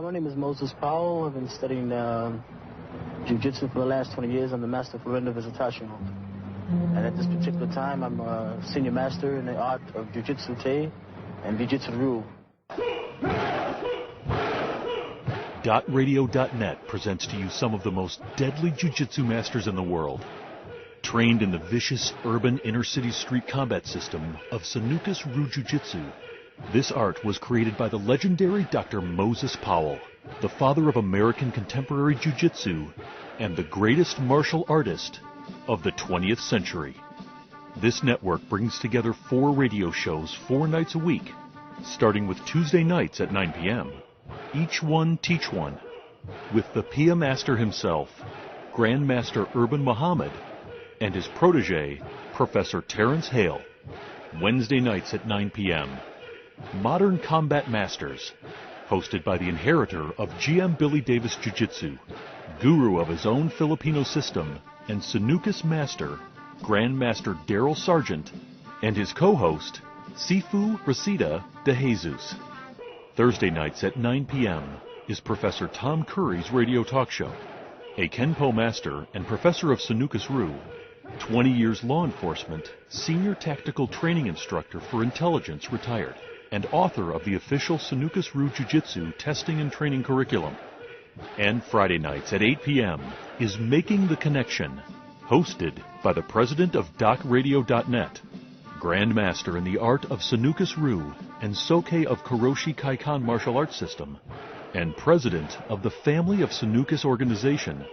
My name is Moses Powell. I've been studying jiu-jitsu for the last 20 years. I'm the master for SARJEANT. And at this particular time, I'm a senior master in the art of jiu-jitsu Te and jiu-jitsu Ryu. .radio.net presents to you some of the most deadly jiu-jitsu masters in the world. Trained in the vicious urban inner-city street combat system of Sanukas Ryu Jiu-Jitsu, this art was created by the legendary Dr. Moses Powell, the father of American contemporary jiu-jitsu and the greatest martial artist of the 20th century. This network brings together 4 radio shows 4 nights a week, starting with Tuesday nights at 9 p.m. Each one teach one, with the Pia Master himself, Grandmaster Urban Muhammad, and his protege, Professor Terrence HALE. Wednesday nights at 9 p.m. Modern Combat Masters, hosted by the inheritor of GM Billy Davis Jiu-Jitsu, guru of his own Filipino system, and Sanukas Master, Grandmaster Darrell Sargent, and his co-host, Sifu RESTITA DEJESUS. Thursday nights at 9 p.m. is Professor Tom Curry's radio talk show, a Kenpo master and professor of Sanukas Ryu, 20 years law enforcement, senior tactical training instructor for intelligence retired, and author of the official Sanukas Ryu Jiu-Jitsu testing and training curriculum. And Friday nights at 8 p.m. is Making the Connection, hosted by the president of DocRadio.net, Grandmaster in the art of Sanukas Ryu and SOKE of Kuroshi Kaikan martial arts system, and president of the Family of Sanukas organization,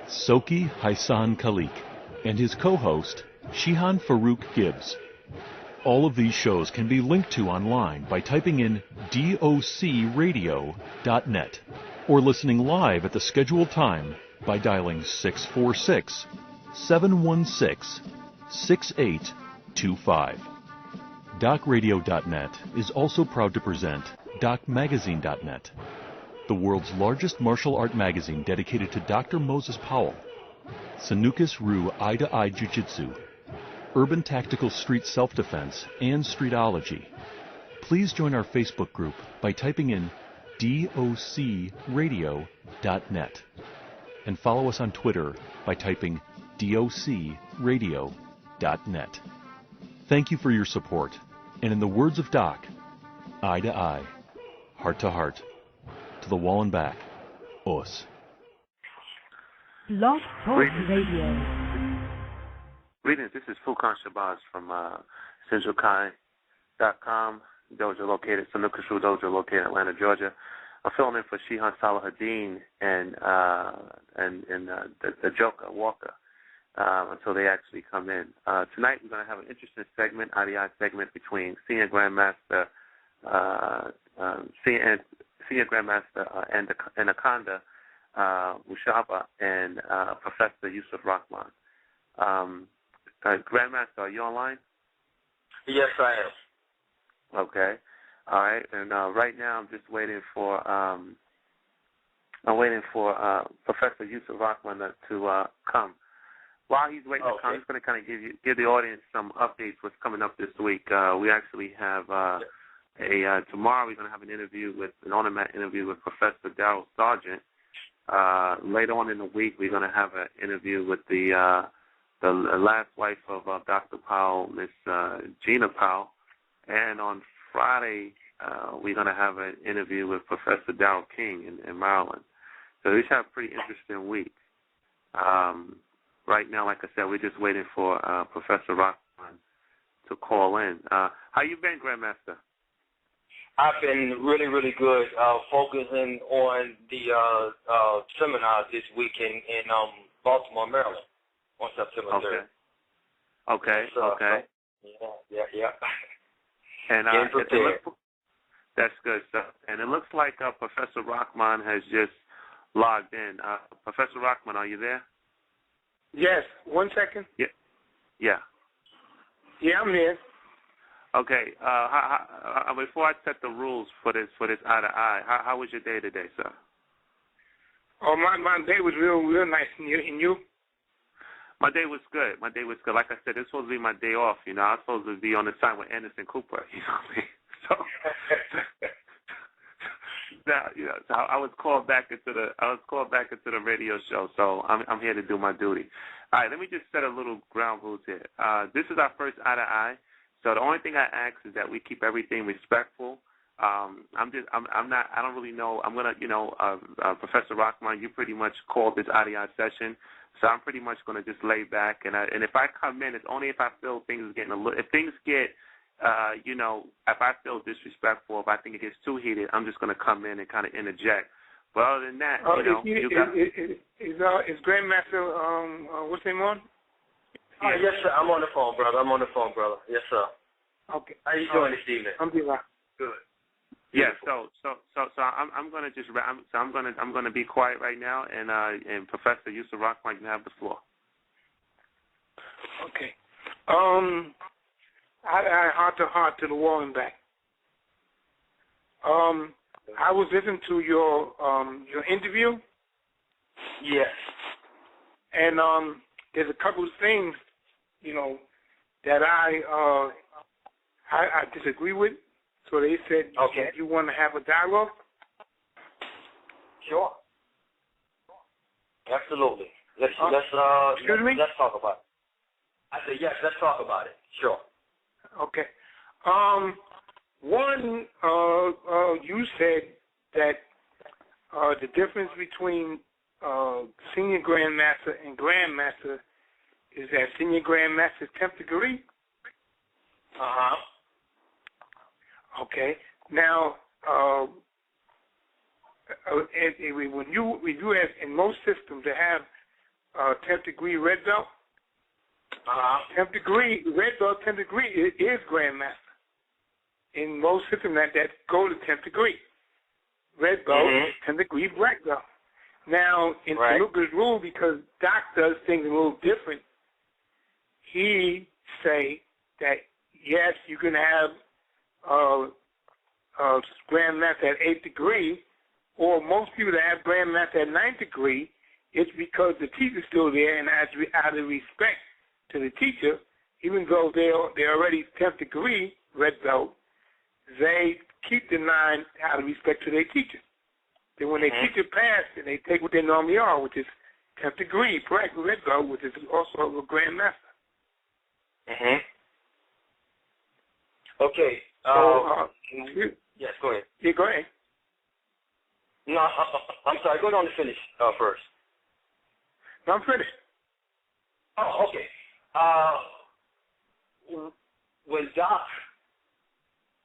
SOKE HAISAN KALAEK, and his co-host, SHIHAN FAROUQ GIBBS. All of these shows can be linked to online by typing in docradio.net or listening live at the scheduled time by dialing 646-716-6825. DocRadio.net is also proud to present DocMagazine.net, the world's largest martial art magazine dedicated to Dr. Moses Powell, Sanukas Ryu i2i Jiu-Jitsu, urban tactical street self-defense, and streetology. Please join our Facebook group by typing in docradio.net and follow us on Twitter by typing docradio.net. Thank you for your support, and in the words of Doc, eye to eye, heart to heart, to the wall and back, os. Blog Talk Radio. Greetings, this is Fukan Shabazz from CentralKai.com, dojo located, Sanukas Ryu dojo located in Atlanta, Georgia. I'm filling in for Shihan Salahuddin and the Joker, Walker, until they actually come in. Tonight we're going to have an interesting segment, i2i segment, between Senior Grandmaster Anakanda Mushaba and Professor Yusef Rahman. Grandmaster, are you online? Yes, I am. Okay. All right. And right now I'm just waiting for Professor Yusef Rahman to come. While he's waiting to come, he's going to kind of give the audience some updates what's coming up this week. We actually have tomorrow we're going to have an interview with an on-demand interview with Professor Darrell Sargent. Later on in the week, we're going to have an interview with the last wife of Dr. Powell, Miss Gina Powell. And on Friday, we're going to have an interview with Professor Darrell King in Maryland. So we should have a pretty interesting week. Right now, like I said, we're just waiting for Professor Rahman to call in. How you been, Grandmaster? I've been really, really good, focusing on the seminar this week in Baltimore, Maryland, on September 3rd. Okay. Yeah. And that's good stuff. And it looks like Professor Rahman has just logged in. Professor Rahman, are you there? Yes. 1 second. Yeah, I'm here. Okay. Before I set the rules for this eye-to-eye, how was your day today, sir? Oh, my day was real nice. And you? My day was good. Like I said, it's supposed to be my day off. You know, I was supposed to be on the side with Anderson Cooper. You know what I mean? So So I was called back into the radio show. So I'm here to do my duty. All right, let me just set a little ground rules here. This is our first i2i. So the only thing I ask is that we keep everything respectful. I don't really know. I'm gonna, Professor Rahman, you pretty much called this i2i session, so I'm pretty much gonna just lay back. And if I come in, it's only if I feel things are getting if things get, if I feel disrespectful, if I think it gets too heated, I'm just gonna come in and kind of interject. But other than that, is Grandmaster what's his name on? Yes, sir. I'm on the phone, brother. Yes, sir. Okay. How you doing this evening? I'm doing good. Yeah. So I'm gonna just I'm gonna be quiet right now, and Professor Yusef Rahman, you have the floor. Okay. I heart to the wall and back. I was listening to your interview. Yes. And there's a couple of things, that I disagree with. So they said, okay, you want to have a dialogue? Sure. Absolutely. Let's talk about it. I said yes. Let's talk about it. Sure. Okay. One, you said that the difference between senior grandmaster and grandmaster is that senior grandmaster is 10th degree. Okay. Now, when you have in most systems that have 10th degree red belt, 10th degree red belt, 10th degree is grandmaster. In most systems that go to 10th degree, red belt is 10th degree black belt. Now, in Sanuka's rule, because Doc does things a little different, he say that yes, you can have grandmaster at 8th degree, or most people that have grandmaster at 9th degree, it's because the teacher's still there, and out of respect to the teacher, even though they're already 10th degree red belt, they keep the 9 out of respect to their teacher. Then when their teacher passed, and they take what they normally are, which is 10th degree red belt, which is also a grandmaster. Okay. Yes, go ahead. Yeah, go ahead. No, I'm sorry. Go on to finish first. No, I'm finished. Oh, okay. When Doc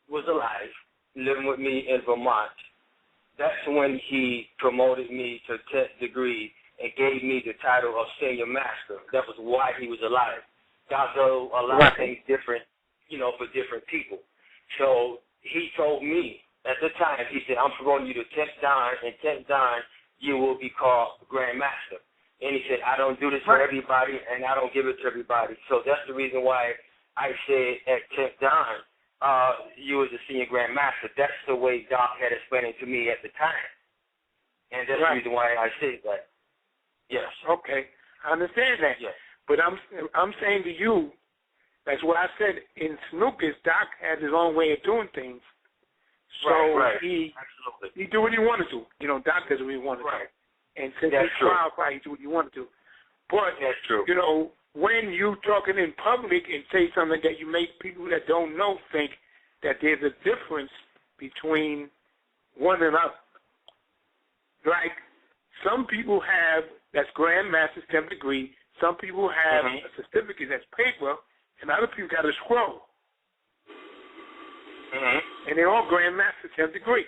was alive, living with me in Vermont, that's when he promoted me to 10th degree and gave me the title of senior master. That was why he was alive. Doc does a lot of things different, for different people. So he told me at the time, he said, I'm promoting you to 10th Dan, and 10th Dan, you will be called grandmaster. And he said, I don't do this for everybody, and I don't give it to everybody. So that's the reason why I said at 10th Dan, you was a senior grandmaster. That's the way Doc had explained it to me at the time. And that's the reason why I said that. Yes. Okay. I understand that. Yes. But I'm saying to you, that's what I said in Snookers, Doc has his own way of doing things. So he do what he wanted to. Doc does what he wanted to. And since he's qualified, he do what he wanted to. But, that's true. When you talking in public and say something that you make people that don't know think that there's a difference between one and another. Like some people have, that's grandmaster's 10th degree, some people have a certificate that's paper, and other people got a scroll. And they're all grandmaster 10th degree.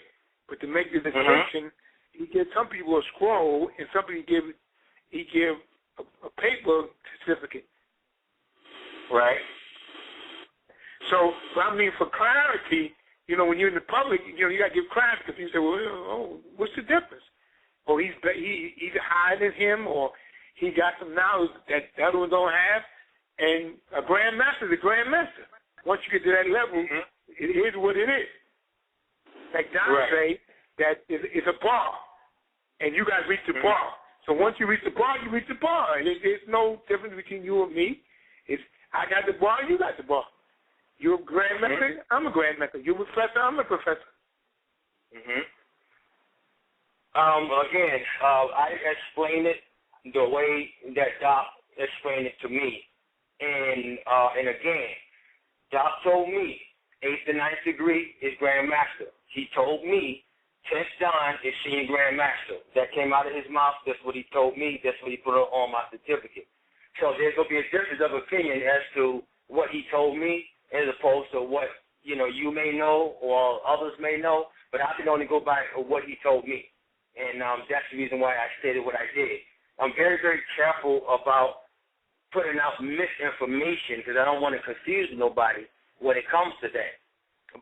But to make the distinction, he gives some people a scroll, and some people he give a paper certificate. Right. So, for clarity, when you're in the public, you got to give clarity because people say, well, what's the difference? Or he's either higher than him, or he got some knowledge that the other ones don't have. And a grandmaster is a grandmaster. Once you get to that level, it is what it is. Like Don say, that it's a bar, and you got to reach the bar. So once you reach the bar, you reach the bar. And there's no difference between you and me. It's I got the bar, you got the bar. You're a grandmaster, I'm a grandmaster. You're a professor, I'm a professor. Again, I explained it the way that Doc explained it to me. And again, Doc told me 8th and 9th degree is Grandmaster. He told me 10th Dan is Senior Grandmaster. That came out of his mouth. That's what he told me. That's what he put on my certificate. So there's going to be a difference of opinion as to what he told me as opposed to what, you may know or others may know. But I can only go by what he told me. And that's the reason why I stated what I did. I'm very, very careful about putting out misinformation because I don't want to confuse nobody when it comes to that.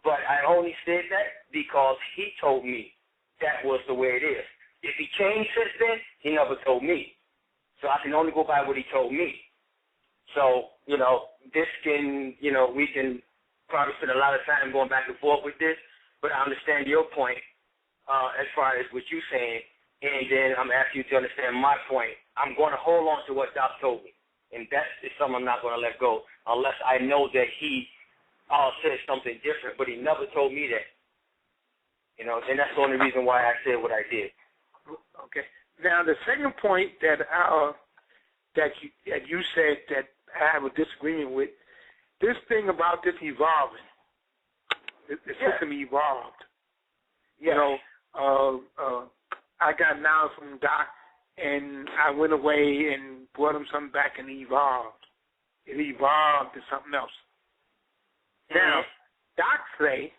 But I only said that because he told me that was the way it is. If he changed since then, he never told me. So I can only go by what he told me. So, this can, we can probably spend a lot of time going back and forth with this, but I understand your point as far as what you're saying, and then I'm asking you to understand my point. I'm going to hold on to what Doc told me, and that is something I'm not going to let go unless I know that he said something different, but he never told me that. And that's the only reason why I said what I did. Okay. Now, the second point that you said that I have a disagreement with, this thing about this evolving, the system evolved. Yeah. I got knowledge from Doc, and I went away and brought him something back, and it evolved. It evolved to something else. Now, Doc say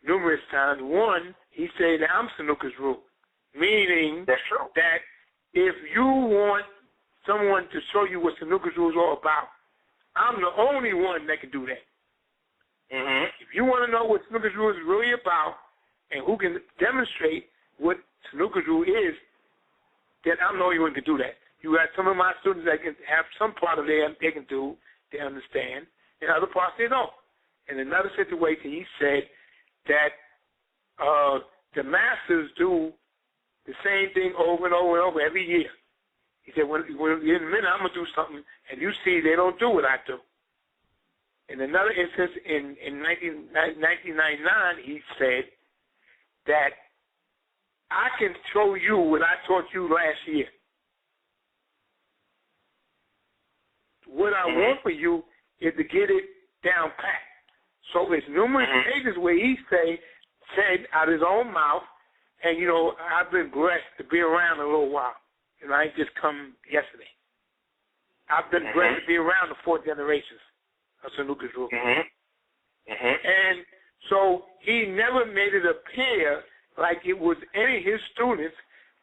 numerous times, one, he said that I'm Sanuka's rule, meaning that if you want someone to show you what Sanuka's rule is all about, I'm the only one that can do that. If you want to know what Sanuka's rule is really about and who can demonstrate what Sanuka's rule is, then I'm the only one who can do that. You got some of my students that can have some part of them they can do, they understand, and other parts they don't. In another situation, he said that the masters do the same thing over and over and over every year. He said, when in a minute I'm going to do something, and you see they don't do what I do. In another instance, in 1999, he said that I can show you what I taught you last year. What I want for you is to get it down pat. So there's numerous pages where he said out of his own mouth, and, I've been blessed to be around a little while. I ain't just come yesterday. I've been blessed to be around the 4 generations of Sanuka's rule. And so he never made it appear like it was any of his students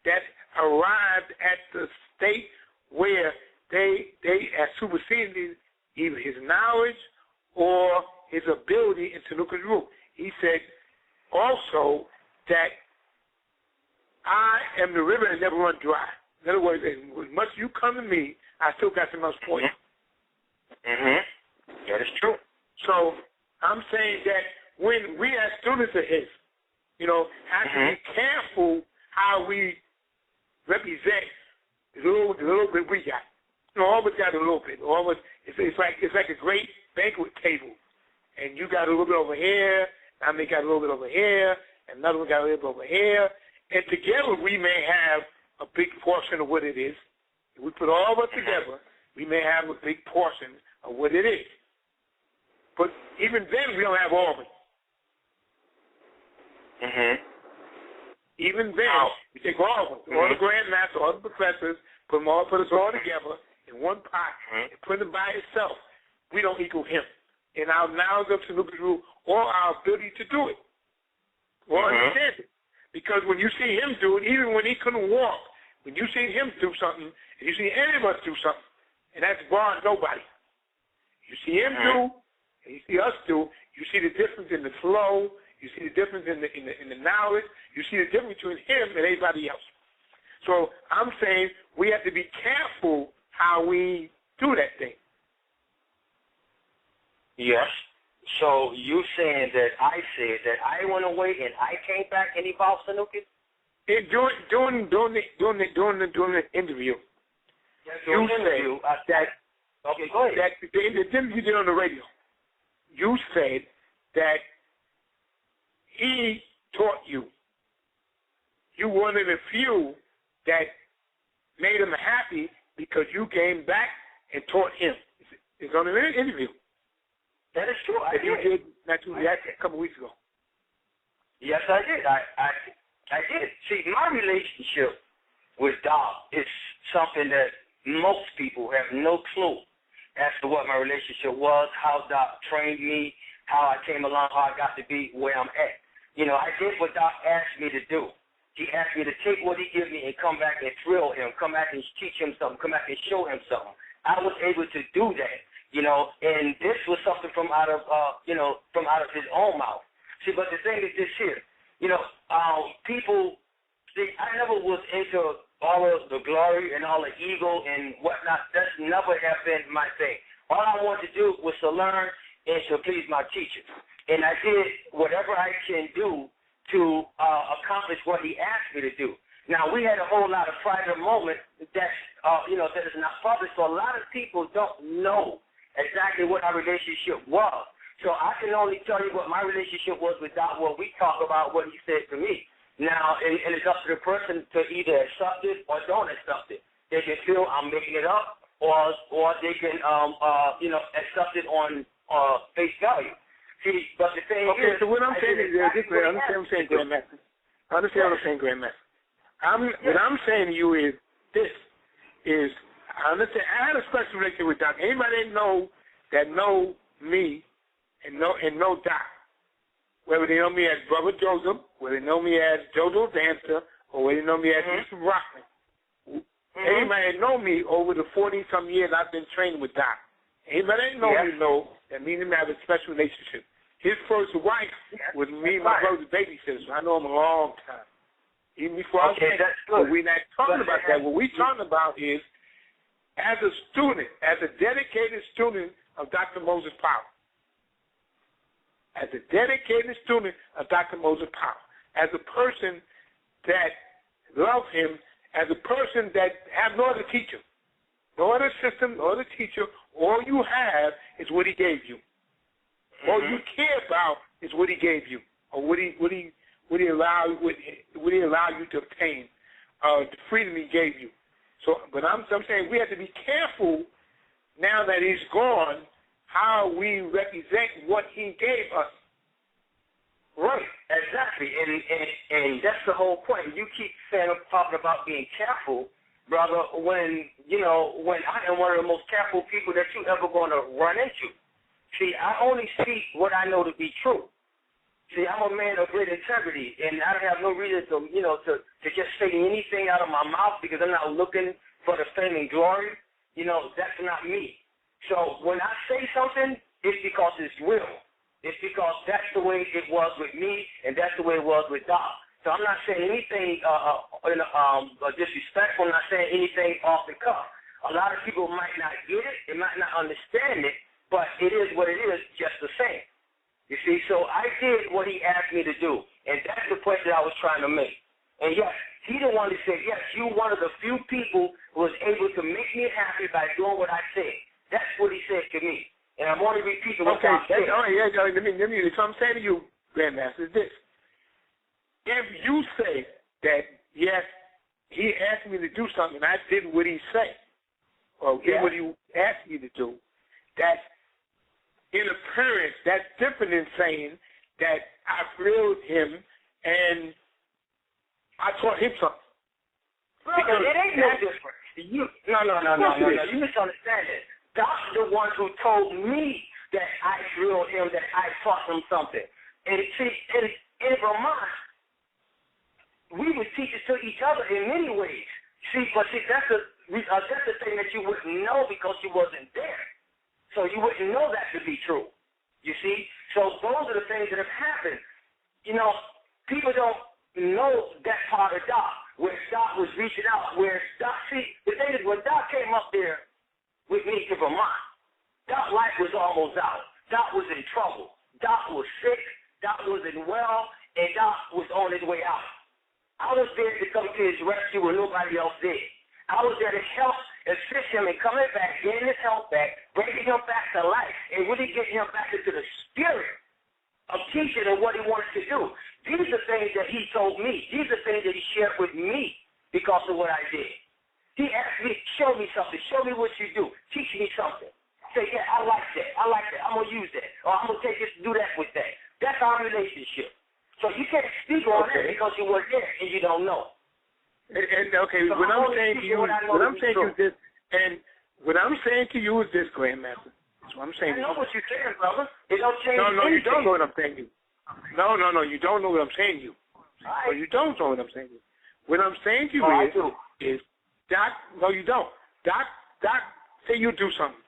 that arrived at the state where they had superseded either his knowledge or his ability in Sanuka's rule. He said also that I am the river that never runs dry. In other words, as much as you come to me, I still got some else for you. That is true. So I'm saying that when we as students of his, have to be careful how we represent the little bit we got. All of us got a little bit. All of us, it's like a great banquet table, and you got a little bit over here, I may got a little bit over here, and another one got a little bit over here, and together we may have a big portion of what it is. If we put all of us together, we may have a big portion of what it is. But even then, we don't have all of it. Even then, we take all of them, all the grandmasters, all the professors, put us all together in one pot and put them by itself. We don't equal him in our knowledge of Sanuka's rule or our ability to do it or understand it. Because when you see him do it, even when he couldn't walk, when you see him do something, and you see any of us do something, and that's barring nobody. You see him do, and you see us do, you see the difference in the flow, you see the difference in the knowledge, you see the difference between him and everybody else. So I'm saying we have to be careful how we do that thing. Yes. So you saying that I said that I went away and I came back and evolved Sanuka? During the interview, you said that. Okay, go ahead. That the interview you did on the radio, you said that he taught you. you one of the few that made him happy because you came back and taught him. It's on an interview. That is true. I did not too late, a couple weeks ago. Yes, I did. I did. See, my relationship with Doc is something that most people have no clue as to what my relationship was, how Doc trained me, how I came along, how I got to be where I'm at. You know, I did what Doc asked me to do. He asked me to take what he gave me and come back and thrill him, come back and teach him something, come back and show him something. I was able to do that, you know, and this was something from out of his own mouth. See, but the thing is this here, you know, people, see, I never was into all of the glory and all the ego and whatnot. That's never have been my thing. All I wanted to do was to learn and to please my teacher. And I did whatever I can do to accomplish what he asked me to do. Now, we had a whole lot of private moments that is not public, so a lot of people don't know exactly what our relationship was. So I can only tell you what my relationship was with Doc, what we talk about, what he said to me. Now, and it's up to the person to either accept it or don't accept it. They can feel I'm making it up, or they can, accept it on face value. See, but the thing is... So what I'm saying is, I understand what I'm saying, Grandmaster. I understand what I'm saying, Grandmaster. What I'm saying to you is this, I understand, I had a special relationship with Doc. Anybody that know me and know Doc, whether they know me as Brother Joseph, whether they know me as JoJo Dancer, or whether they know me as Mr. Rahman. Anybody that know me over the 40-some years I've been training with Doc. Anybody that know me know that me and him have a special relationship. His first wife was me and my brother's babysitter, so I know him a long time. Even before I was but we're not talking about that. What we're talking about is, as a student, as a dedicated student of Dr. Moses Powell, as a dedicated student of Dr. Moses Powell, as a person that loves him, as a person that have no other teacher, no other system, no other teacher, all you have is what he gave you. All you care about is what he gave you, or what he allowed you to obtain, the freedom he gave you. So, but I'm saying we have to be careful now that he's gone, how we represent what he gave us. Right, exactly, and that's the whole point. You keep talking about being careful, brother, when I am one of the most careful people that you ever going to run into. See, I only speak what I know to be true. See, I'm a man of great integrity, and I don't have no reason to just say anything out of my mouth because I'm not looking for the fame and glory. That's not me. So when I say something, it's because it's real. It's because that's the way it was with me, and that's the way it was with Doc. So I'm not saying anything disrespectful. I'm not saying anything off the cuff. A lot of people might not get it. They might not understand it. But it is what it is, just the same. You see, so I did what he asked me to do, and that's the point that I was trying to make. And yes, he the one that said, yes, you're one of the few people who was able to make me happy by doing what I said. That's what he said to me. And I'm only repeating what I said. All right, let me, so I'm saying to you, Grandmaster, is this. If you say that, yes, he asked me to do something, and I did what he said, or did what he asked me to do, that's in appearance, that's different than saying that I thrilled him and I taught him something. Because it ain't no different. No. You misunderstand it. Doc's the one who told me that I thrilled him, that I taught him something. And see, in Vermont, we were teachers to each other in many ways. But that's the thing that you wouldn't know because you wasn't there. So you wouldn't know that to be true, you see? So those are the things that have happened. People don't know that part of Doc, where Doc was reaching out, where Doc, see, the thing is, when Doc came up there with me to Vermont, Doc's life was almost out. Doc was in trouble. Doc was sick. Doc wasn't well, and Doc was on his way out. I was there to come to his rescue when nobody else did. I was there to help assist him in coming back, getting his health back, bringing him back to life, and really getting him back into the spirit of teaching and what he wanted to do. These are things that he told me. These are things that he shared with me because of what I did. He asked me, show me something. Show me what you do. Teach me something. Say, yeah, I like that. I like that. I'm going to use that. Or I'm going to take this, do that with that. That's our relationship. So you can't speak on that because you weren't there and you don't know. And okay, so what I'm saying to you is this, Grandmaster. That's what I'm saying. I know what you're saying, brother. It don't change anything. No, you don't know what I'm saying to you. No, you don't know what I'm saying to you. Right. No, you don't know what I'm saying to you. What I'm saying to you is, Doc, no, you don't. Doc, say you do something.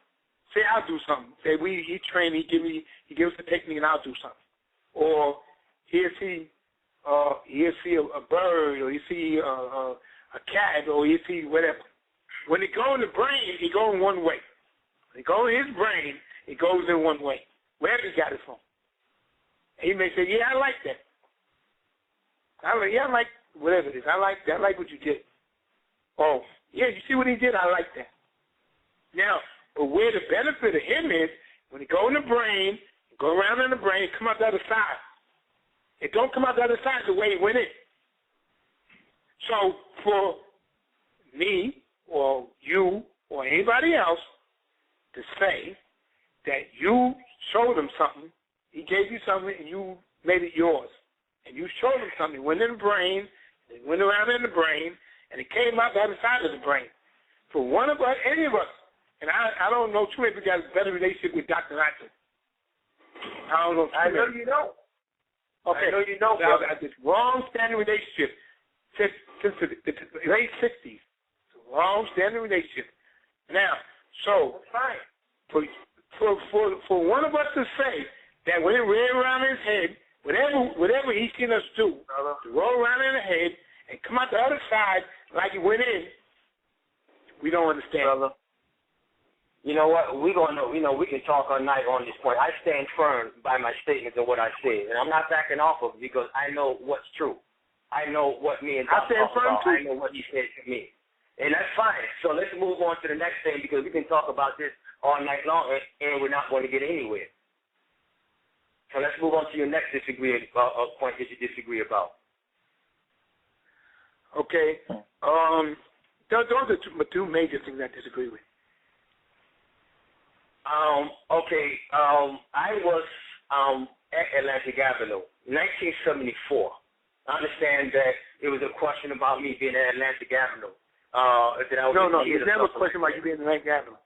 Say I'll do something. Say he train, he gives the technique and I'll do something. Or he'll see a bird, or you see a cat, or you see whatever. When it goes in the brain, it goes in one way. When it goes in his brain, it goes in one way. Wherever he got it from. He may say, yeah, I like that. I like whatever it is. I like what you did. Oh, yeah, you see what he did? I like that. Now, but where the benefit of him is, when it go in the brain, go around in the brain, come out the other side. It don't come out the other side the way it went in. So for me or you or anybody else to say that you showed him something, he gave you something and you made it yours, and you showed him something, it went in the brain, it went around in the brain, and it came out the other side of the brain. For one of us, any of us, and I don't know too many people got a better relationship with Dr. Nathan. I don't know. I know you know. Okay. I know you know. Now, this long-standing relationship since the late 60s. It's a long-standing relationship. Now, so for one of us to say that when it ran around his head, whatever he's seen us do, to roll around in the head and come out the other side like it went in, we don't understand. Brother, you know what? We can talk all night on this point. I stand firm by my statements and what I said, and I'm not backing off of it because I know what's true. I know what me and Doc talked about. I know what he said to me, and that's fine. So let's move on to the next thing because we can talk about this all night long, and we're not going to get anywhere. So let's move on to your next point that you disagree about. Okay. Those are two major things I disagree with. I was at Atlantic Avenue, 1974. I understand that it was a question about me being at Atlantic Avenue. No, it was never a question about you being at Atlantic Avenue.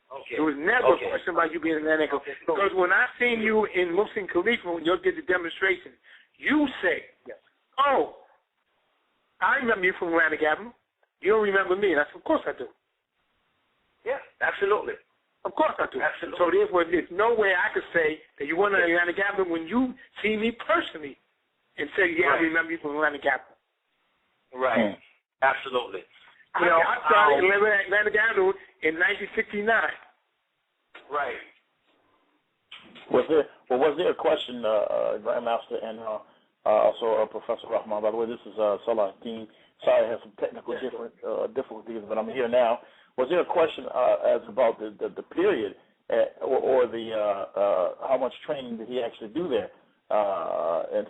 Okay. It was never a question about you being at Atlantic Avenue. Because when I seen you in Muslim Khalifa, when you did the demonstration, you said, oh, I remember you from Atlantic Avenue. You don't remember me. And I said, of course I do. Yeah, absolutely. Of course I do. Absolutely. So therefore, there's no way I could say that you weren't at Atlantic Avenue when you see me personally and say, yeah, I remember you from Atlantic Avenue. Right. Absolutely. I started living at Atlantic Avenue in 1969. Right. Was there a question, Grandmaster, and also Professor Rahman? By the way, this is Salahdeen. Sorry, I had some technical difficulties, but I'm here now. Was there a question as about the period or the how much training did he actually do there? And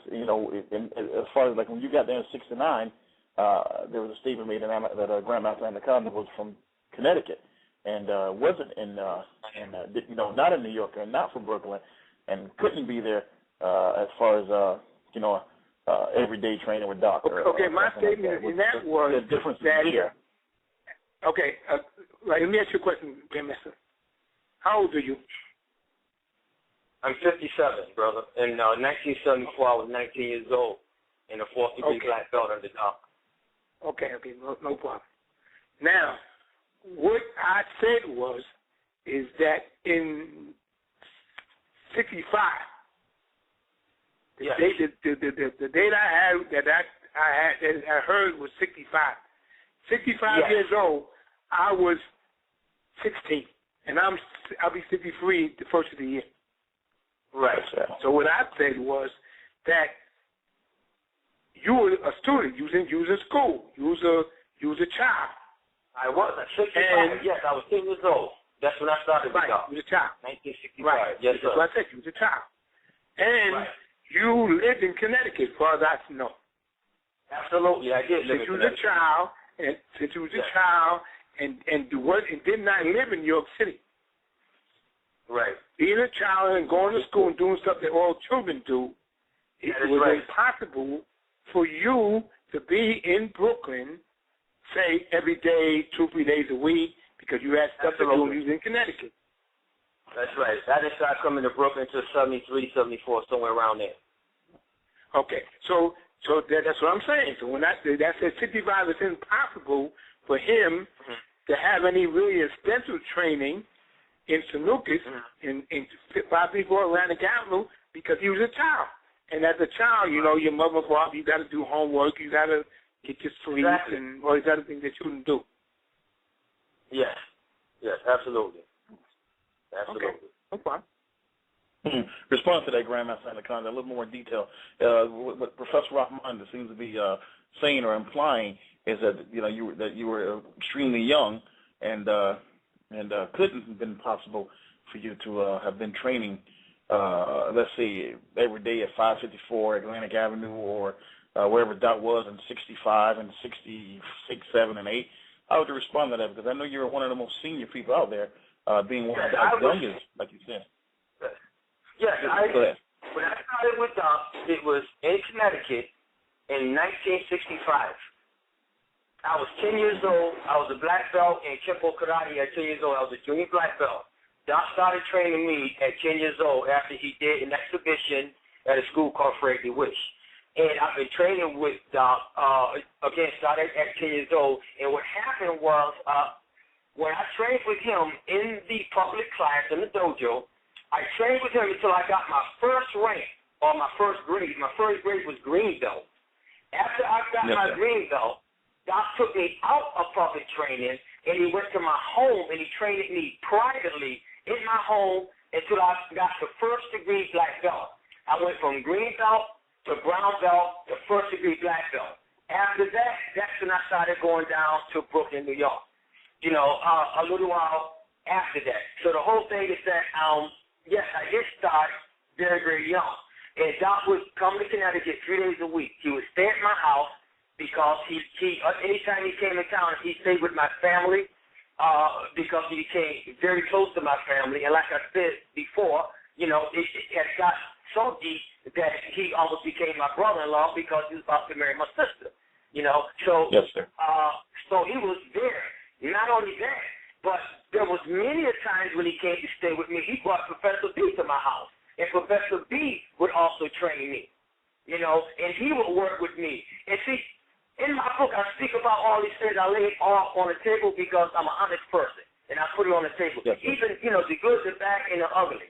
as far as like when you got there in '69, there was a statement made that Grandmaster Anakanda was from Connecticut and wasn't not in New York and not from Brooklyn and couldn't be there as far as everyday training with Doc. Okay, my statement in that was the difference that here. Okay, let me ask you a question, Grandmaster. How old are you? I'm 57, brother. In 1974, I was 19 years old and a fourth degree black belt under Doc. Okay, no problem. Now, what I said is that in '65, the date I heard was 65. 65 years old, I was 16, and I'll be 53 the first of the year. Right. So what I said was that you were a student. You was in school. You was a child. I was at 65. Yes, I was 10 years old. That's when I started. Right. You was a child. 1965. Right. Yes, sir. That's what I said. You was a child. And you lived in Connecticut, as far as I know. Absolutely, I did live in Connecticut. Since you was a child, and did not live in New York City. Right. Being a child and going to school and doing stuff that all children do, it was impossible for you to be in Brooklyn, say, every day, 2-3 days a week, because you had stuff to do when you was in Connecticut. That's right. I didn't start coming to Brooklyn until 73, 74, somewhere around there. Okay. So that's what I'm saying. So when that said 65, it's impossible for him to have any really extensive training in Sanukis in 534 Atlantic Avenue because he was a child. And as a child, you know, your mother, father, you got to do homework, you got to get your sleep and all these other things that you shouldn't do. Yes. Yes, absolutely. Absolutely. Okay. No problem. Respond to that, Grandmaster Anakanda, a little more detail. What Professor Rahman seems to be saying or implying is that you were extremely young and couldn't have been possible for you to have been training, let's say, every day at 554 Atlantic Avenue or wherever Dot was in 65 and 66, 7, and 8. How would you respond to that? Because I know you were one of the most senior people out there, being one of the youngest, like you said. Yes, when I started with Dot, it was in Connecticut in 1965. I was 10 years old. I was a black belt in Kempo Karate at 10 years old. I was a junior black belt. Doc started training me at 10 years old after he did an exhibition at a school called Fred DeWitt. And I've been training with Doc, again, started at 10 years old. And what happened was when I trained with him in the public class in the dojo, I trained with him until I got my first rank or my first grade. My first grade was green belt. After I got my green belt, Doc took me out of public training, and he went to my home, and he trained me privately in my home until I got the first-degree black belt. I went from green belt to brown belt to first-degree black belt. After that, that's when I started going down to Brooklyn, New York, a little while after that. So the whole thing is that, yes, I did start very, very young. And Doc would come to Connecticut 3 days a week. He would stay at my house, because he anytime he came in town, he stayed with my family because he became very close to my family. And like I said before, it had got so deep that he almost became my brother-in-law because he was about to marry my sister. So yes, sir. So he was there. Not only that, but there was many a times when he came to stay with me, he brought Professor B to my house, and Professor B would also train me. And he would work with me. And see, in my book, I speak about all these things. I lay it all on the table because I'm an honest person, and I put it on the table. Yes, even, the good, the bad, and the ugly.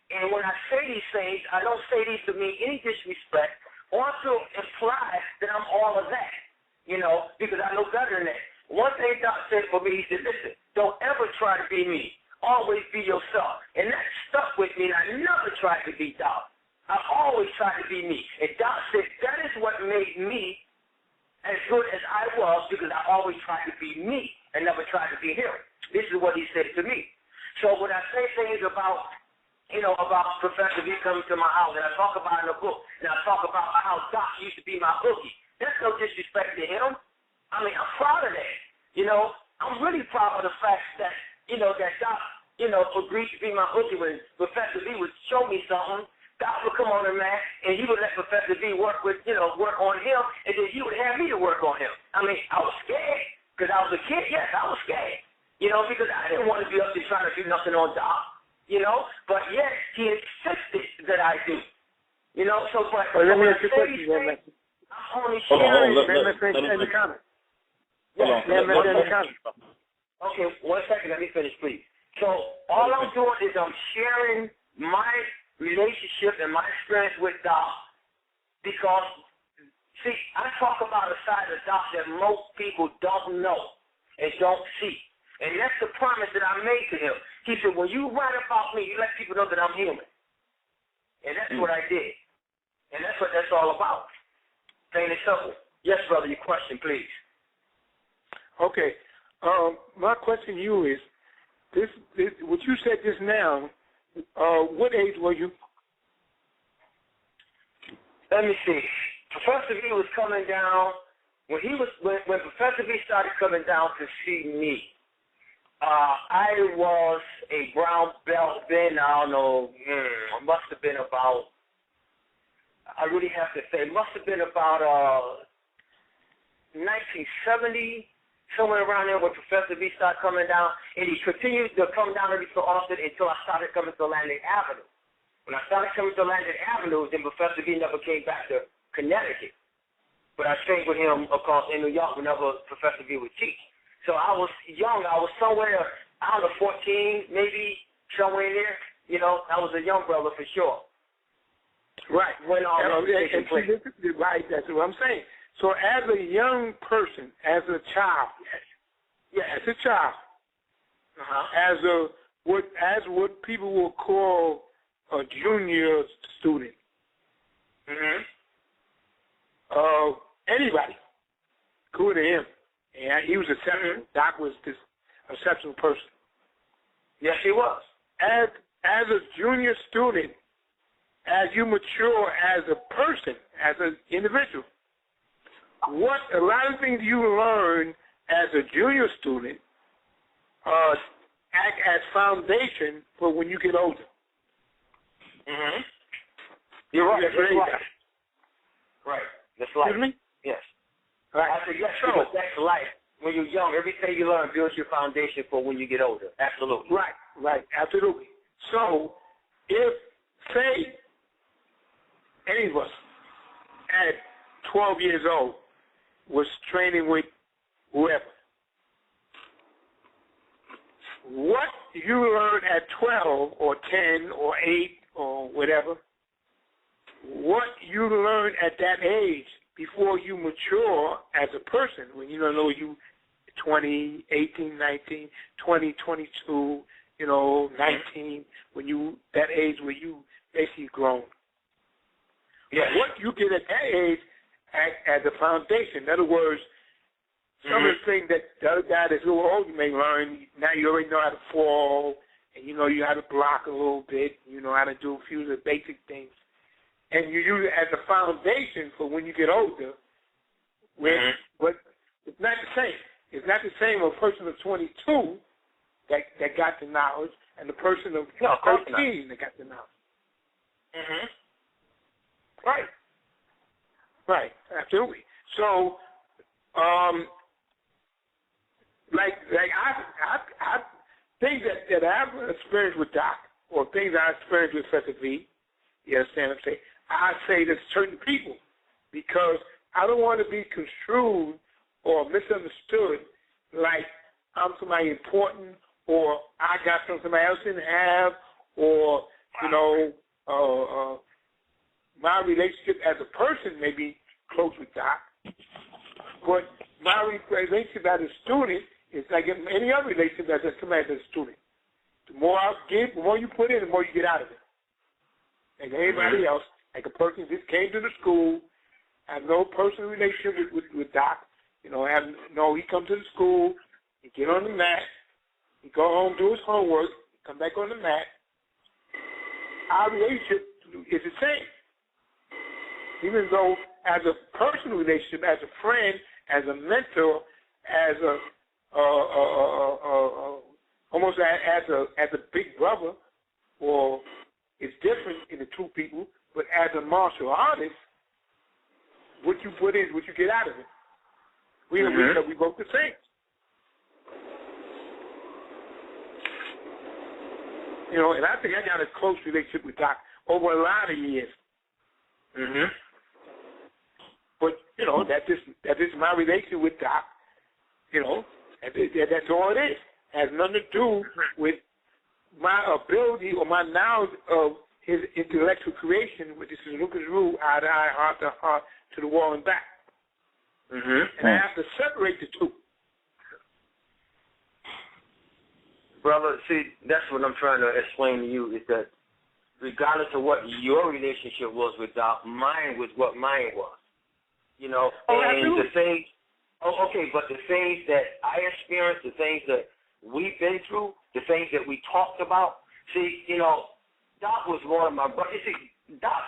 And when I say these things, I don't say these to mean any disrespect or to imply that I'm all of that, because I know better than that. One thing Doc said for me, he said, listen, don't ever try to be me. Always be yourself. And that stuck with me, and I never tried to be Doc. I always tried to be me. And Doc said that is what made me as good as I was, because I always tried to be me and never tried to be him. This is what he said to me. So when I say things about, about Professor V coming to my house, and I talk about it in the book, and I talk about how Doc used to be my bookie, that's no disrespect to him. I mean, I'm proud of that. I'm really proud of the fact that, that Doc, agreed to be my bookie when Professor V would show me something. Doc would come on the mat, and he would let Professor V work on him, and then he would have me to work on him. I mean, I was scared, because I was a kid. Yes, I was scared, because I didn't want to be up there trying to do nothing on Doc, but yet he insisted that I do, so, but let me ask you a question, I'm only sharing. Let me finish in the comment. Okay, 1 second, let me finish, please. So all I'm doing is I'm sharing my relationship and my experience with Doc, because, see, I talk about a side of Doc that most people don't know and don't see. And that's the promise that I made to him. He said, when you write about me, you let people know that I'm human. And that's what I did. And that's what that's all about. Plain and simple. Yes, brother, your question, please. Okay. My question to you is, this what you said just now, what age were you? Let me see. Professor V was coming down when Professor V started coming down to see me. I was a brown belt then. I don't know. It must have been about. I really have to say, it must have been about 1970, somewhere around there, when Professor V started coming down, and he continued to come down every so often until I started coming to Atlantic Avenue. When I started coming to Atlantic Avenue, then Professor V never came back to Connecticut. But I stayed with him, of course, in New York whenever Professor V would teach. So I was young. I was somewhere, I don't know, 14, maybe, somewhere in there. You know, I was a young brother for sure. Right. When all right, that's what I'm saying. So as a young person, as a child, as a child, as what people will call a junior student, anybody, cool to him. And he was exceptional. Doc was this exceptional person. Yes, he was. As a junior student, as you mature as a person, as an individual, what a lot of things you learn as a junior student act as foundation for when you get older. You're right. That's life. Right. That's life. Excuse me? Yes. Right. I said, yes, because that's life. When you're young, everything you learn builds your foundation for when you get older. Absolutely. Right, absolutely. So, if, say, any of us at 12 years old was training with whoever, what you learn at 12 or 10 or 8 or whatever, what you learn at that age before you mature as a person, when you don't know you 20, 18, 19, 20, 22, 19, when you that age where you basically grown. Yes. What you get at that age as a foundation. In other words, some of the things that the other guy that's a little older may learn, now you already know how to fall, and you know how to block a little bit, you know how to do a few of the basic things. And you use it as a foundation for when you get older, but it's not the same. It's not the same a person of 22 that got the knowledge and the person of 13 that got the knowledge. Right, absolutely. So, like I things that I've experienced with Doc, or things I experienced with Professor V, you understand what I'm saying? I say to certain people because I don't want to be construed or misunderstood like I'm somebody important or I got something somebody else didn't have, or my relationship as a person may be close with Doc, but my relationship as a student is like any other relationship as a student. The more I give, the more you put in, the more you get out of it. Like anybody else, like a person just came to the school, have no personal relationship with Doc. He come to the school, he get on the mat, he go home, do his homework, come back on the mat. Our relationship is the same. Even though as a personal relationship, as a friend, as a mentor, as almost as a big brother, or it's different in the two people, but as a martial artist, what you put in, what you get out of it. We both the same. And I think I got a close relationship with Doc over a lot of years. But that is my relationship with Doc. That's all it is. It has nothing to do with my ability or my knowledge of his intellectual creation, which is Lucas Rule, eye to eye, heart to heart, to the wall and back. And I have to separate the two. Brother, see, that's what I'm trying to explain to you, is that regardless of what your relationship was with Doc, mine was what mine was. And absolutely. the things, but the things that I experienced, the things that we've been through, the things that we talked about, see, Doc was one of my brothers. See, Doc,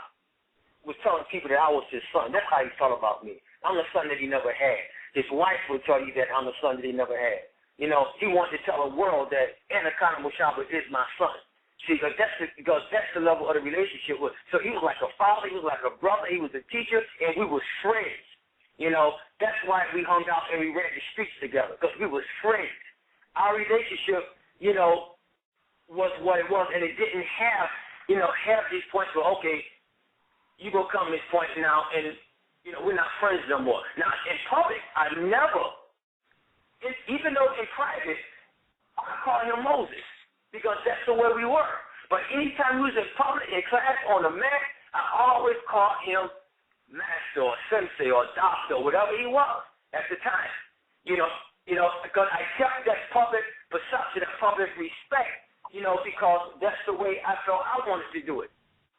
was telling people that I was his son. That's how he felt about me. I'm the son that he never had. His wife would tell you that I'm the son that he never had. You know, he wanted to tell the world that Anakanda Mushaba is my son. See, because that's the level of the relationship. So he was like a father, he was like a brother, he was a teacher, and we were friends. You know, that's why we hung out and we ran the streets together, because we were friends. Our relationship, you know, was what it was, and it didn't have, you know, have these points where, okay, you go come to this point now, and, you know, we're not friends no more. Now, in public, I never, even though in private, I call him Moses, because that's the way we were. But anytime we was in public, in class, on the mat, I always called him master or sensei or doctor or whatever he was at the time. You know, because I kept that public perception, that public respect, you know, because that's the way I felt I wanted to do it.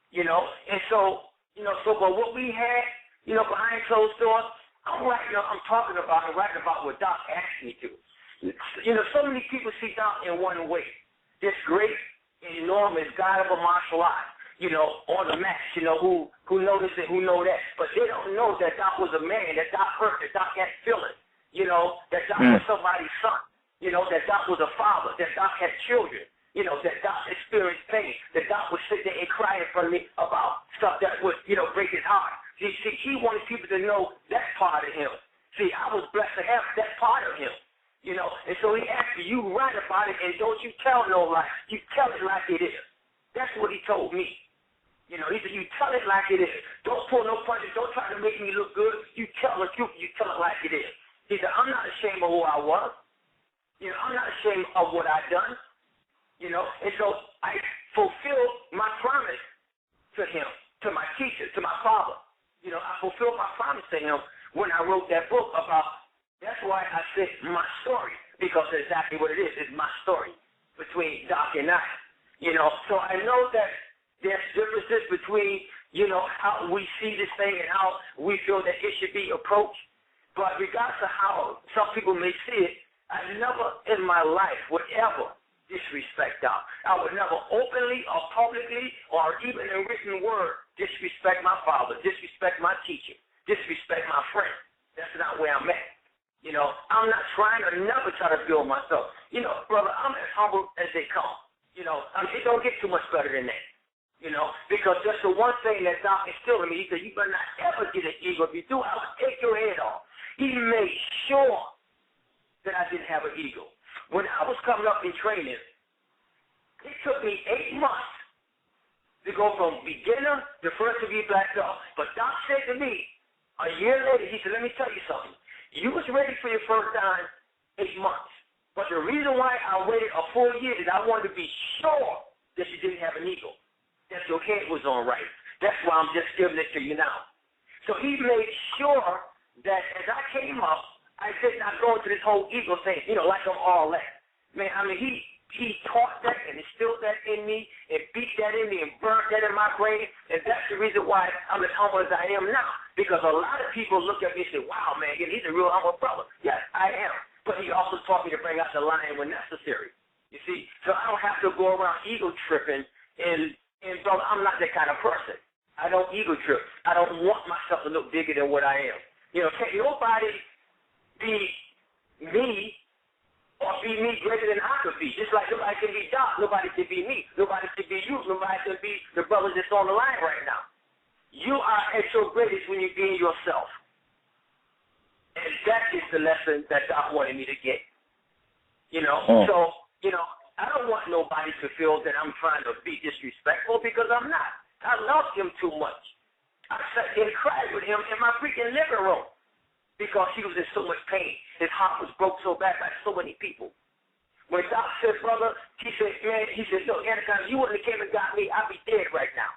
You know, and so, you know, but what we had, you know, behind closed doors, I'm talking about and writing about what Doc asked me to. You know, so many people see Doc in one way. This great, enormous God of a martial art, you know, on the match, you know, who know this and who know that. But they don't know that Doc was a man, that Doc hurt, that Doc had feelings, you know, that Doc was somebody's son, you know, that Doc was a father, that Doc had children, you know, that Doc experienced pain, that Doc would sit there and cry in front of me about stuff that would, you know, break his heart. See, he wanted people to know that part of him. See, I was blessed to have that part of him. You know, and so he asked me, you write about it and don't you tell no lie. You tell it like it is. That's what he told me. You know, he said, you tell it like it is. Don't pull no punches. Don't try to make me look good. You tell the truth. You tell it like it is. He said, I'm not ashamed of who I was. You know, I'm not ashamed of what I've done. You know, and so I fulfilled my promise to him, to my teacher, to my father. You know, I fulfilled my promise to him when I wrote that book about. That's why I said my story, because it's exactly what it is. It's my story between Doc and I. You know, so I know that there's differences between, you know, how we see this thing and how we feel that it should be approached. But regardless of how some people may see it, I never in my life would ever disrespect Doc. I would never openly or publicly or even in written word disrespect my father, disrespect my teacher, disrespect my friend. That's not where I'm at. You know, I'm not trying to never try to build myself. You know, brother, I'm as humble as they come. You know, I mean, it don't get too much better than that. You know, because that's the one thing that Doc instilled in me. He said, you better not ever get an ego. If you do, I will take your head off. He made sure that I didn't have an ego. When I was coming up in training, it took me 8 months to go from beginner to first degree black belt. But Doc said to me, a year later, he said, let me tell you something. You was ready for your first time 8 months. But the reason why I waited a full year is I wanted to be sure that you didn't have an ego, that your head was on right. That's why I'm just giving it to you now. So he made sure that as I came up, I did not go into this whole ego thing, you know, like I'm all that. Man, I mean, he taught that and instilled that in me and beat that in me and burnt that in my brain. And that's the reason why I'm as humble as I am now. Because a lot of people look at me and say, wow, man, he's a real humble brother. Yes, I am. But he also taught me to bring out the lion when necessary. You see? So I don't have to go around ego tripping. And brother, I'm not that kind of person. I don't ego trip. I don't want myself to look bigger than what I am. You know, can't nobody be me or be me greater than I could be. Just like nobody can be Doc. Nobody can be me. Nobody can be you. Nobody can be the brothers that's on the line right now. You are at your greatest when you're being yourself. And that is the lesson that Doc wanted me to get. You know, so, you know, I don't want nobody to feel that I'm trying to be disrespectful because I'm not. I love him too much. I sat and cried with him in my freaking living room because he was in so much pain. His heart was broke so bad by so many people. When Doc said, brother, he said, man, look, Anakanda, you wouldn't have came and got me, I'd be dead right now.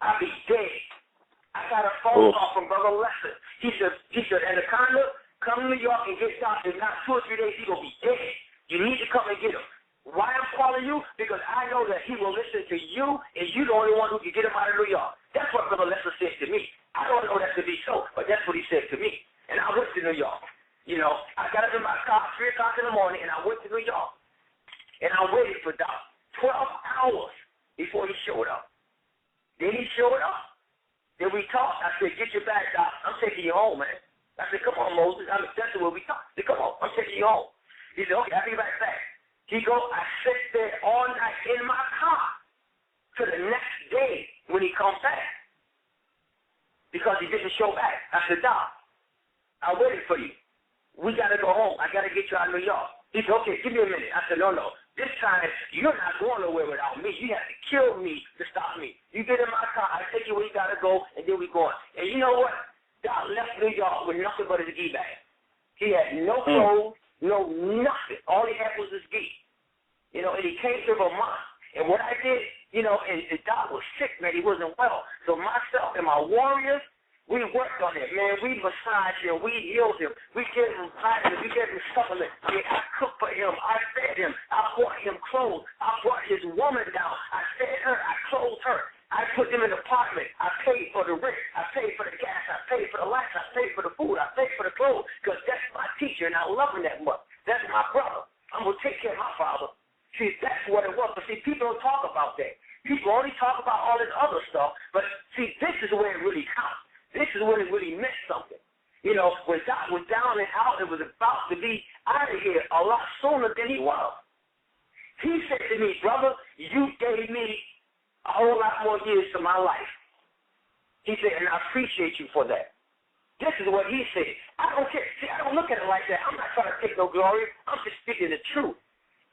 I'd be dead. I got a phone call from Brother Lester. He said, Anakanda, come to New York and get Doc. In not 2 or 3 days, he's going to be dead. You need to come and get him. Why I'm calling you? Because I know that he will listen to you, and you're the only one who can get him out of New York. That's what Brother Lester said to me. I don't know that to be so, but that's what he said to me. And I went to New York. You know, I got up in my car at 3 o'clock in the morning, and I went to New York. And I waited for Doc 12 hours before he showed up. Then he showed up. Then we talked. car. I said, come on, I'm taking you home. He said, okay, I'll be right back. He goes, I sit there all night in my car to the next day when he comes back because he didn't show back. I said, Doc, I waited for you. We got to go home. I got to get you out of New York. He said, okay, give me a minute. I said, no. This time, you're not going nowhere without me. You have to kill me to stop me. You get in my car, I take you where you got to go, and then we going. And you know what? Doc left New York with nothing but his gi bag. He had no clothes, no nothing. All he had was his gi. You know, and he came to Vermont. And what I did, you know, and Doc was sick, man. He wasn't well. So myself and my warriors, we worked on him, man. We massaged him. We healed him. We gave him vitamins. We gave him supplements. I mean, I cooked for him. I fed him. I bought him clothes. I brought his woman down. I fed her. I clothed her. I put him in an apartment. I paid for the rent. I paid for the gas. I paid for the lights. I paid for the food. I paid for the clothes because that's my teacher, and I love him that much. That's my brother. I'm going to take care of my father. See, that's what it was. But see, people don't talk about that. People only talk about all this other stuff. But see, this is where it really counts. This is when it really meant something. You know, when Doc was down and out and was about to be out of here a lot sooner than he was. He said to me, brother, you gave me a whole lot more years to my life. He said, and I appreciate you for that. This is what he said. I don't care. See, I don't look at it like that. I'm not trying to take no glory. I'm just speaking the truth.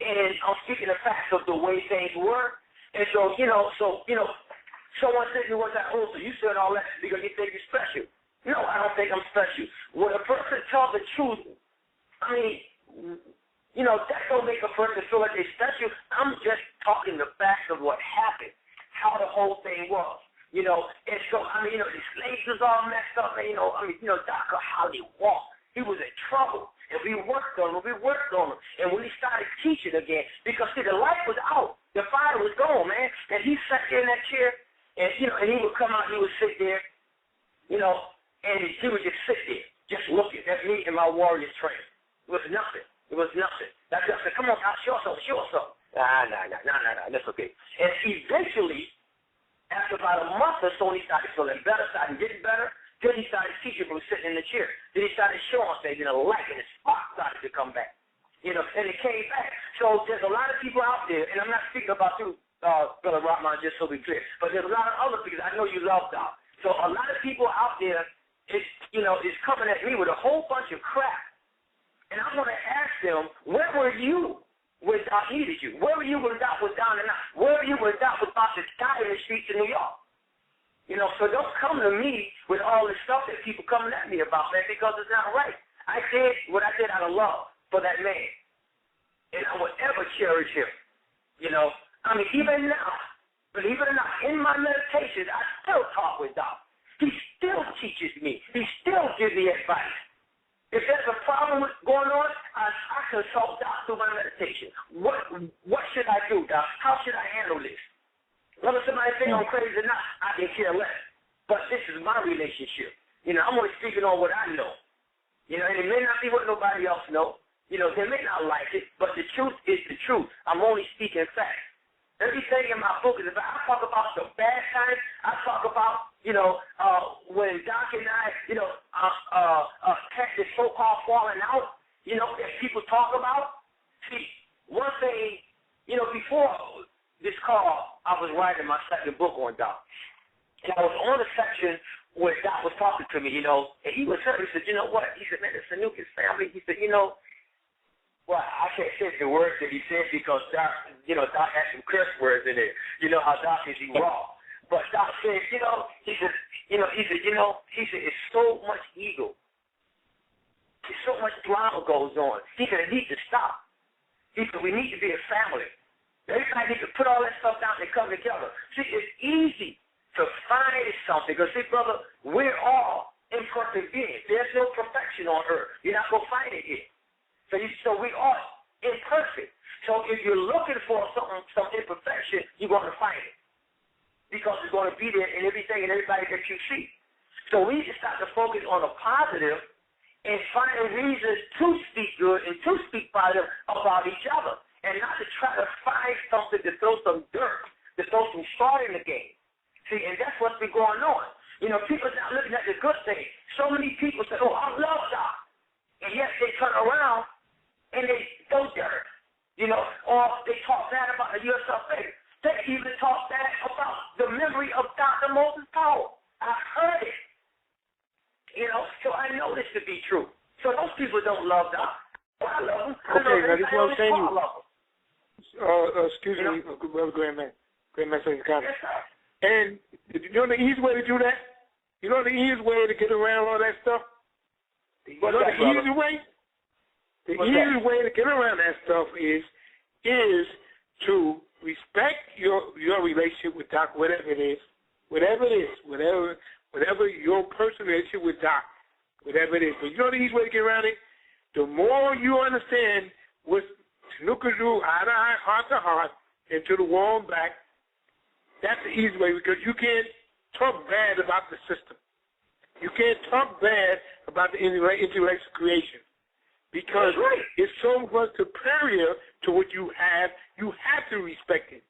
And I'm speaking the facts of the way things were. And so, someone said to me one time, oh, so you said all that because you think you're special. No, I don't think I'm special. When a person tells the truth, I mean, you know, that don't make a person feel like they're special. I'm just talking the facts of what happened, how the whole thing was. You know, and so, I mean, you know, the slaves was all messed up, and, Dr. Holly walked. He was in trouble. And we worked on him. And when he started teaching again, because, see, the light was out. The fire was gone, man. And he sat there in that chair, and, and he would come out, he would sit there, and he would just sit there, just looking at me and my warrior train. It was nothing. That's just, come on, I'll show something. Nah, that's okay. And eventually, after about a month or so, he started feeling better, started getting better. Then he started teaching from sitting in the chair. Then he started showing things, the light and the spark started to come back. And it came back. So there's a lot of people out there, and I'm not speaking about you, Brother Rahman, just so we're clear, but there's a lot of other people. I know you love Doc. So a lot of people out there is coming at me with a whole bunch of crap. And I'm going to ask them, where were you when Doc needed you? Where were you when Doc was down and out? Where were you when Doc was about to die in the streets of New York? So don't come to me with all this stuff that people coming at me about, man, because it's not right. I did what I did out of love for that man. And I will ever cherish him. I mean, even now, believe it or not, in my meditations, I still talk with Doc. He still teaches me. He still gives me advice. If there's a problem going on, I consult Doc through my meditation. What should I do, Doc? How should I handle this? Whether somebody think I'm crazy or not, I can care less. But this is my relationship. I'm only speaking on what I know. And it may not be what nobody else knows. They may not like it, but the truth is the truth. I'm only speaking facts. Everything in my book is about, I talk about the bad times. I talk about, when Doc and I, had this so-called falling out, that people talk about. See, one thing, before this call, I was writing my second book on Doc. And I was on a section where Doc was talking to me, and he was hurt. He said, you know what? He said, man, the Sanukas family. He said, well, I can't say the words that he said because Doc, Doc had some curse words in there. You know how Doc is, he raw. But Doc said, he said, it's so much ego. There's so much drama goes on. He said, it needs to stop. He said, we need to be a family. Everybody needs to put all that stuff down and come together. See, it's easy to find something. Because, see, brother, we're all imperfect beings. There's no perfection on earth. You're not going to find it here. So we are imperfect. So if you're looking for some imperfection, you're going to find it. Because it's going to be there in everything and everybody that you see. So we need to start to focus on the positive and find reasons to speak good and to speak positive about each other. And not to try to find something to throw some dirt, to throw some salt in the game. See, and that's what's been going on. People are not looking at the good things. So many people say, oh, I love Doc. And yet they turn around and they throw dirt, or they talk bad about the USFA. They even talk bad about the memory of Dr. Moses Powell. I heard it. So I know this to be true. So those people don't love Doc. I love them. Okay, now this is what I'm saying to you. Excuse me, Brother Grandmaster Anakanda. And you know the easy way to do that? You know the easiest way to get around all that stuff? The easy way? The easiest way to get around that stuff is to respect your relationship with Doc, whatever it is, whatever your personal relationship with Doc, whatever it is. But you know the easy way to get around it? The more you understand what Tanuka's rule, eye to eye, heart to heart, and to the wall and back, that's the easy way, because you can't talk bad about the system. You can't talk bad about the intellectual creation, because it's so much superior to what you have to respect it.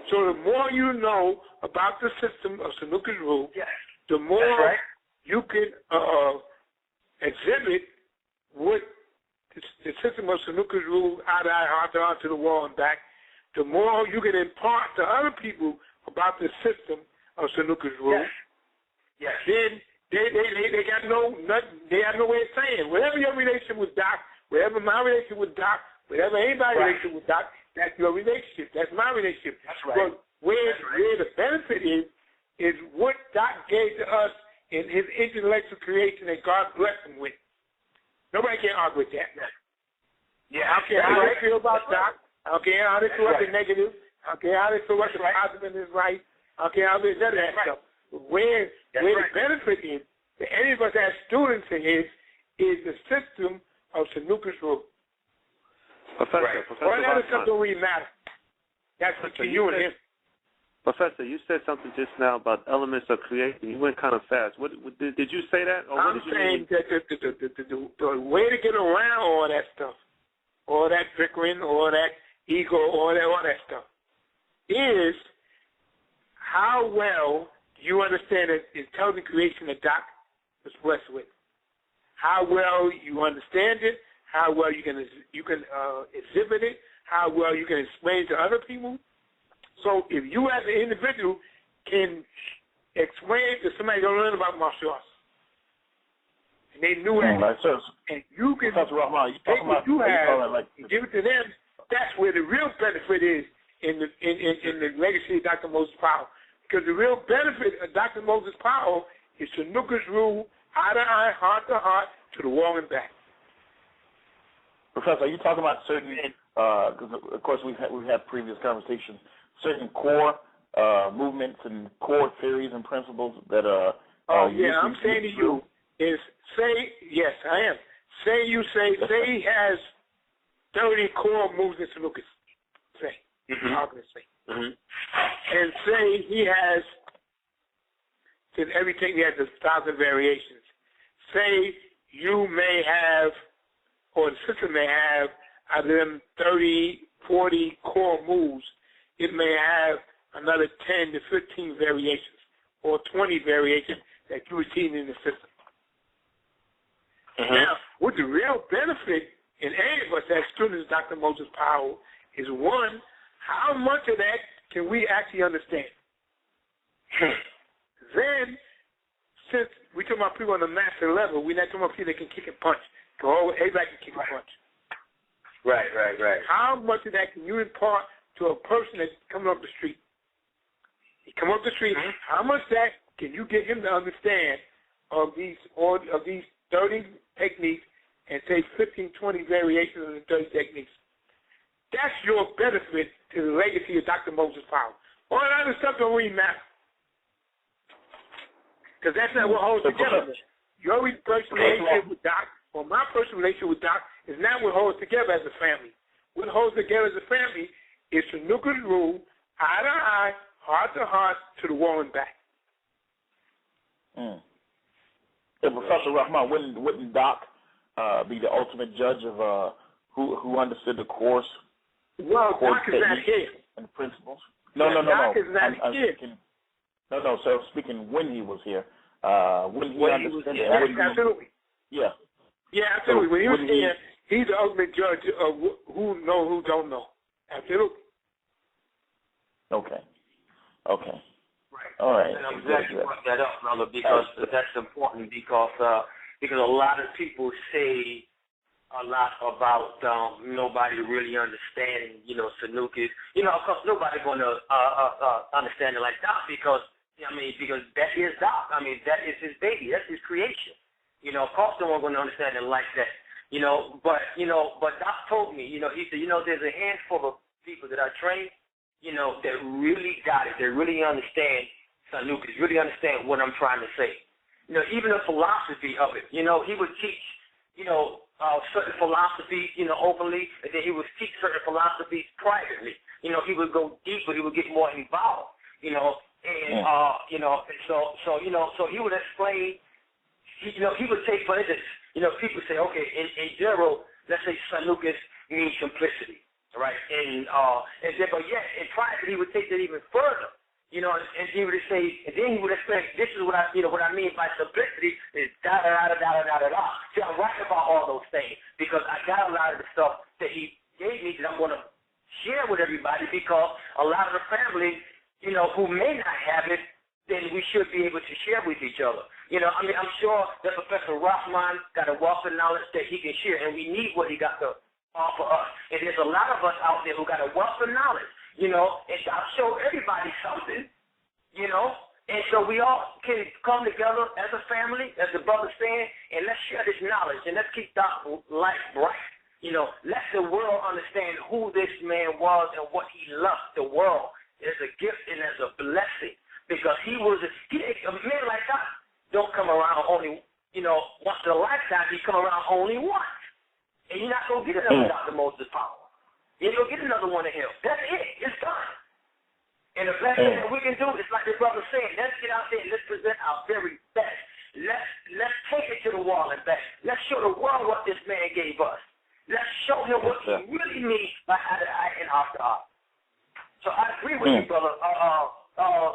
So the more you know about the system of Sanuka's rule, the more you can exhibit what the system of Sanuka's rule, eye to eye, heart to heart, to the wall and back, the more you can impart to other people about the system of Sanuka's rule. Then they got no way of saying. Whatever your relationship with Doc, whatever my relationship with Doc, whatever anybody's relationship with Doc, that's your relationship. That's my relationship. That's right. But where the benefit is what Doc gave to us in his intellectual creation that God blessed him with. Nobody can argue with that. I don't care how they feel about Doc. I don't care how they feel about the negative. I don't care how they feel about the positive and his right. I don't care how they do that stuff. Where the benefit is that any of us as students in his is the system of Sanuka's rule. Professor all that other stuff don't really matter. That's between you and him. Professor, you said something just now about elements of creation. You went kind of fast. What did you say that? Or I'm saying that the way to get around all that stuff, all that bickering, all that ego, all that stuff, is how well you understand the intelligent creation that Doc was blessed with. How well you understand it, how well you can exhibit it, how well you can explain it to other people. So if you as an individual can explain to somebody who don't learn about martial arts, and they knew that, and you can take what you have and give it to them, that's where the real benefit is in the legacy of Dr. Moses Powell. Because the real benefit of Dr. Moses Powell is Sanuka's rule, eye to eye, heart to heart, to the wall and back. Professor, are you talking about certain, because of course we've had previous conversations, certain core movements and core theories and principles that I'm saying to you is yes, I am. Say he has 30 core moves in Sanuka. I'm going to say. And say he has, since everything he has 1,000 variations. Say you may have, or the system may have, out of them 30, 40 core moves, it may have another 10 to 15 variations or 20 variations that you receive in the system. Now, what the real benefit in any of us as students of Dr. Moses Powell is, one, how much of that can we actually understand? Then, since we talk about people on the master level, we're not talking about people that can kick and punch. Everybody can kick and punch. Right. How much of that can you impart to a person that's coming up the street? He come up the street. How much of that can you get him to understand of these 30 techniques and say 15, 20 variations of the 30 techniques? That's your benefit to the legacy of Dr. Moses Powell. All that other stuff don't really matter, because that's not what holds together. Your personal relationship with Doc, or my personal relationship with Doc, is not what holds together as a family. What holds together as a family is Sanuka's rule, eye to eye, heart to heart, to the wall and back. Yeah, Professor Rahman, wouldn't Doc be the ultimate judge of who understood the course? Well, Doc is not here. And principles. No. Doc is not here. So speaking when he was here, when he was here. Absolutely. Yeah. Yeah, absolutely. When he was saying he's the ultimate judge of who know, who don't know. Absolutely. Okay. Okay. Right. All right. And I'm glad you brought that up, brother, because that's important because a lot of people say a lot about nobody really understanding, Sanuki. Of course, nobody's going to understand it like Doc because that is Doc. That is his baby. That's his creation. Of course, no one's going to understand it like that. But Doc told me, he said, there's a handful of people that I train, that really got it. They really understand Sanuki, really understand what I'm trying to say. Even the philosophy of it. He would teach, certain philosophies, openly, and then he would teach certain philosophies privately. He would go deeper. He would get more involved. So he would explain. He would take, for instance, people say, okay, in general, let's say Sanuki means simplicity, right? And but yet in private, he would take that even further. And he would say, and then he would explain, this is what I mean by simplicity is da da da da da da da. See, I'm writing about all those things because I got a lot of the stuff that he gave me that I'm going to share with everybody because a lot of the family, who may not have it, then we should be able to share with each other. I'm sure that Professor Rahman got a wealth of knowledge that he can share, and we need what he got to offer us. And there's a lot of us out there who got a wealth of knowledge. And I'll show everybody something, and so we all can come together as a family, as the brother's saying, and let's share this knowledge, and let's keep Doc's life bright. Let the world understand who this man was and what he loved the world as a gift and as a blessing, because a man like that don't come around only, once in a lifetime. He come around only once, and you're not going to get another Dr. Moses Power. You're going to get another one of him. That's it. It's done. And the best thing that we can do is like the brother said, let's get out there and let's present our very best. Let's take it to the wall and back. Let's show the world what this man gave us. Let's show him what he really means by eye to eye and heart to heart. So I agree with you, brother,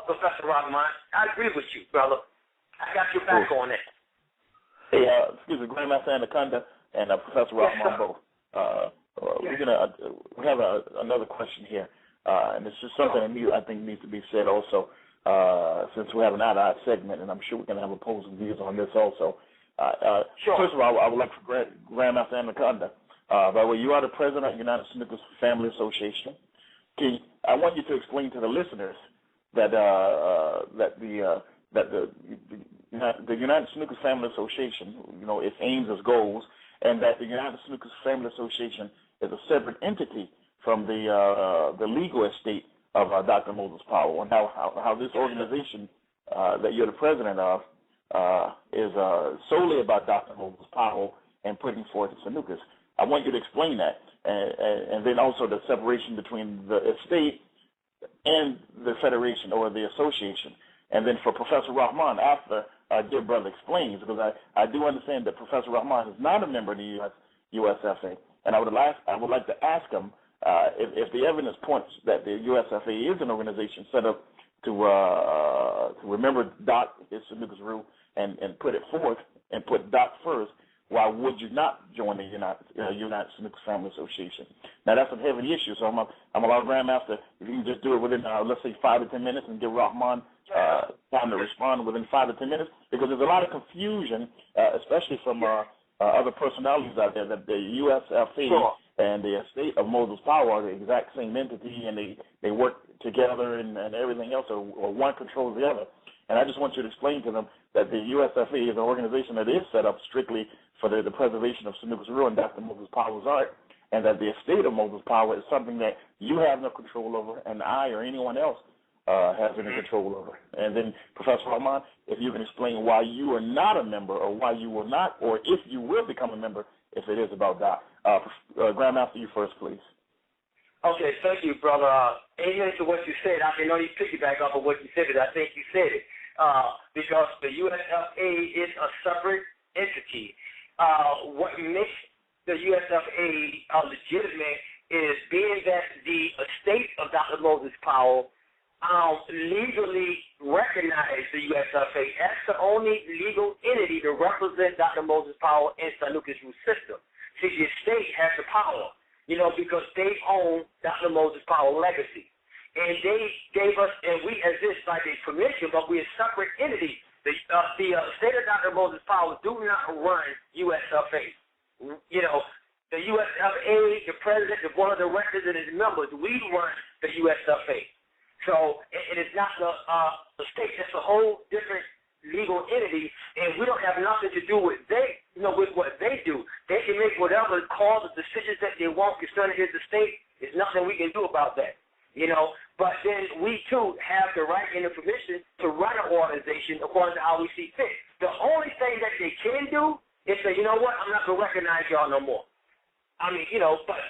Professor Rahman. I agree with you, brother. I got your back on that. Hey, excuse me, Grandmaster Anakanda and Professor Rahman both. We have another question here, and it's just something that I think needs to be said also, since we have an i2i segment, and I'm sure we're going to have opposing views on this also. First of all, I would like for Grandmaster Anakanda, by the way, you are the president of the United Snooker Family Association. I want you to explain to the listeners that the United Snooker Family Association, its aims, its goals, and that the United Snooker Family Association is a separate entity from the legal estate of Dr. Moses Powell, and how this organization that you're the president of is solely about Dr. Moses Powell and putting forth the Sanukas. I want you to explain that, and then also the separation between the estate and the federation or the association. And then for Professor Rahman, after our dear brother explains, because I do understand that Professor Rahman is not a member of the USFA, and I would like to ask him if the evidence points that the USFA is an organization set up to remember Doc, his Sanuka's rule, and put it forth and put Doc first. Why would you not join the United Snooker Family Association? Now, that's a heavy issue, so I'm allow Grandmaster, if you can just do it within, let's say, 5 to 10 minutes and give Rahman time to respond within 5 to 10 minutes, because there's a lot of confusion, especially from other personalities out there, that the USFA and the estate of Moses Powell are the exact same entity, and they work together and everything else, or one controls the other. And I just want you to explain to them that the USFA is an organization that is set up strictly for the preservation of Sanuka's rule and Dr. Moses Powell's art, and that the estate of Moses Powell is something that you have no control over, and I or anyone else has any control over. And then, Professor Rahman, if you can explain why you are not a member, or why you will not, or if you will become a member, if it is about Doc. Grandmaster, you first, please. Okay, thank you, brother. Amen to what you said. I can only piggyback off of what you said, because I think you said it. Because the USFA is a separate entity. What makes the USFA legitimate is being that the estate of Dr. Moses Powell legally recognize the USFA as the only legal entity to represent Dr. Moses Powell in Sanuki's root system. See, the state has the power, you know, because they own Dr. Moses Powell legacy. And they gave us, and we exist by their permission, but we're a separate entity. The state of Dr. Moses Powell do not run USFA. You know, the USFA, the president, the board of directors, and his members, we run the USFA. So it is not the state. It's a whole different legal entity, and we don't have nothing to do with with what they do. They can make whatever calls or decisions that they want concerning his estate. There's nothing we can do about that, you know. But then we too have the right and the permission to run an organization according to how we see fit. The only thing that they can do is say, you know what, I'm not gonna recognize y'all no more. I mean, you know, but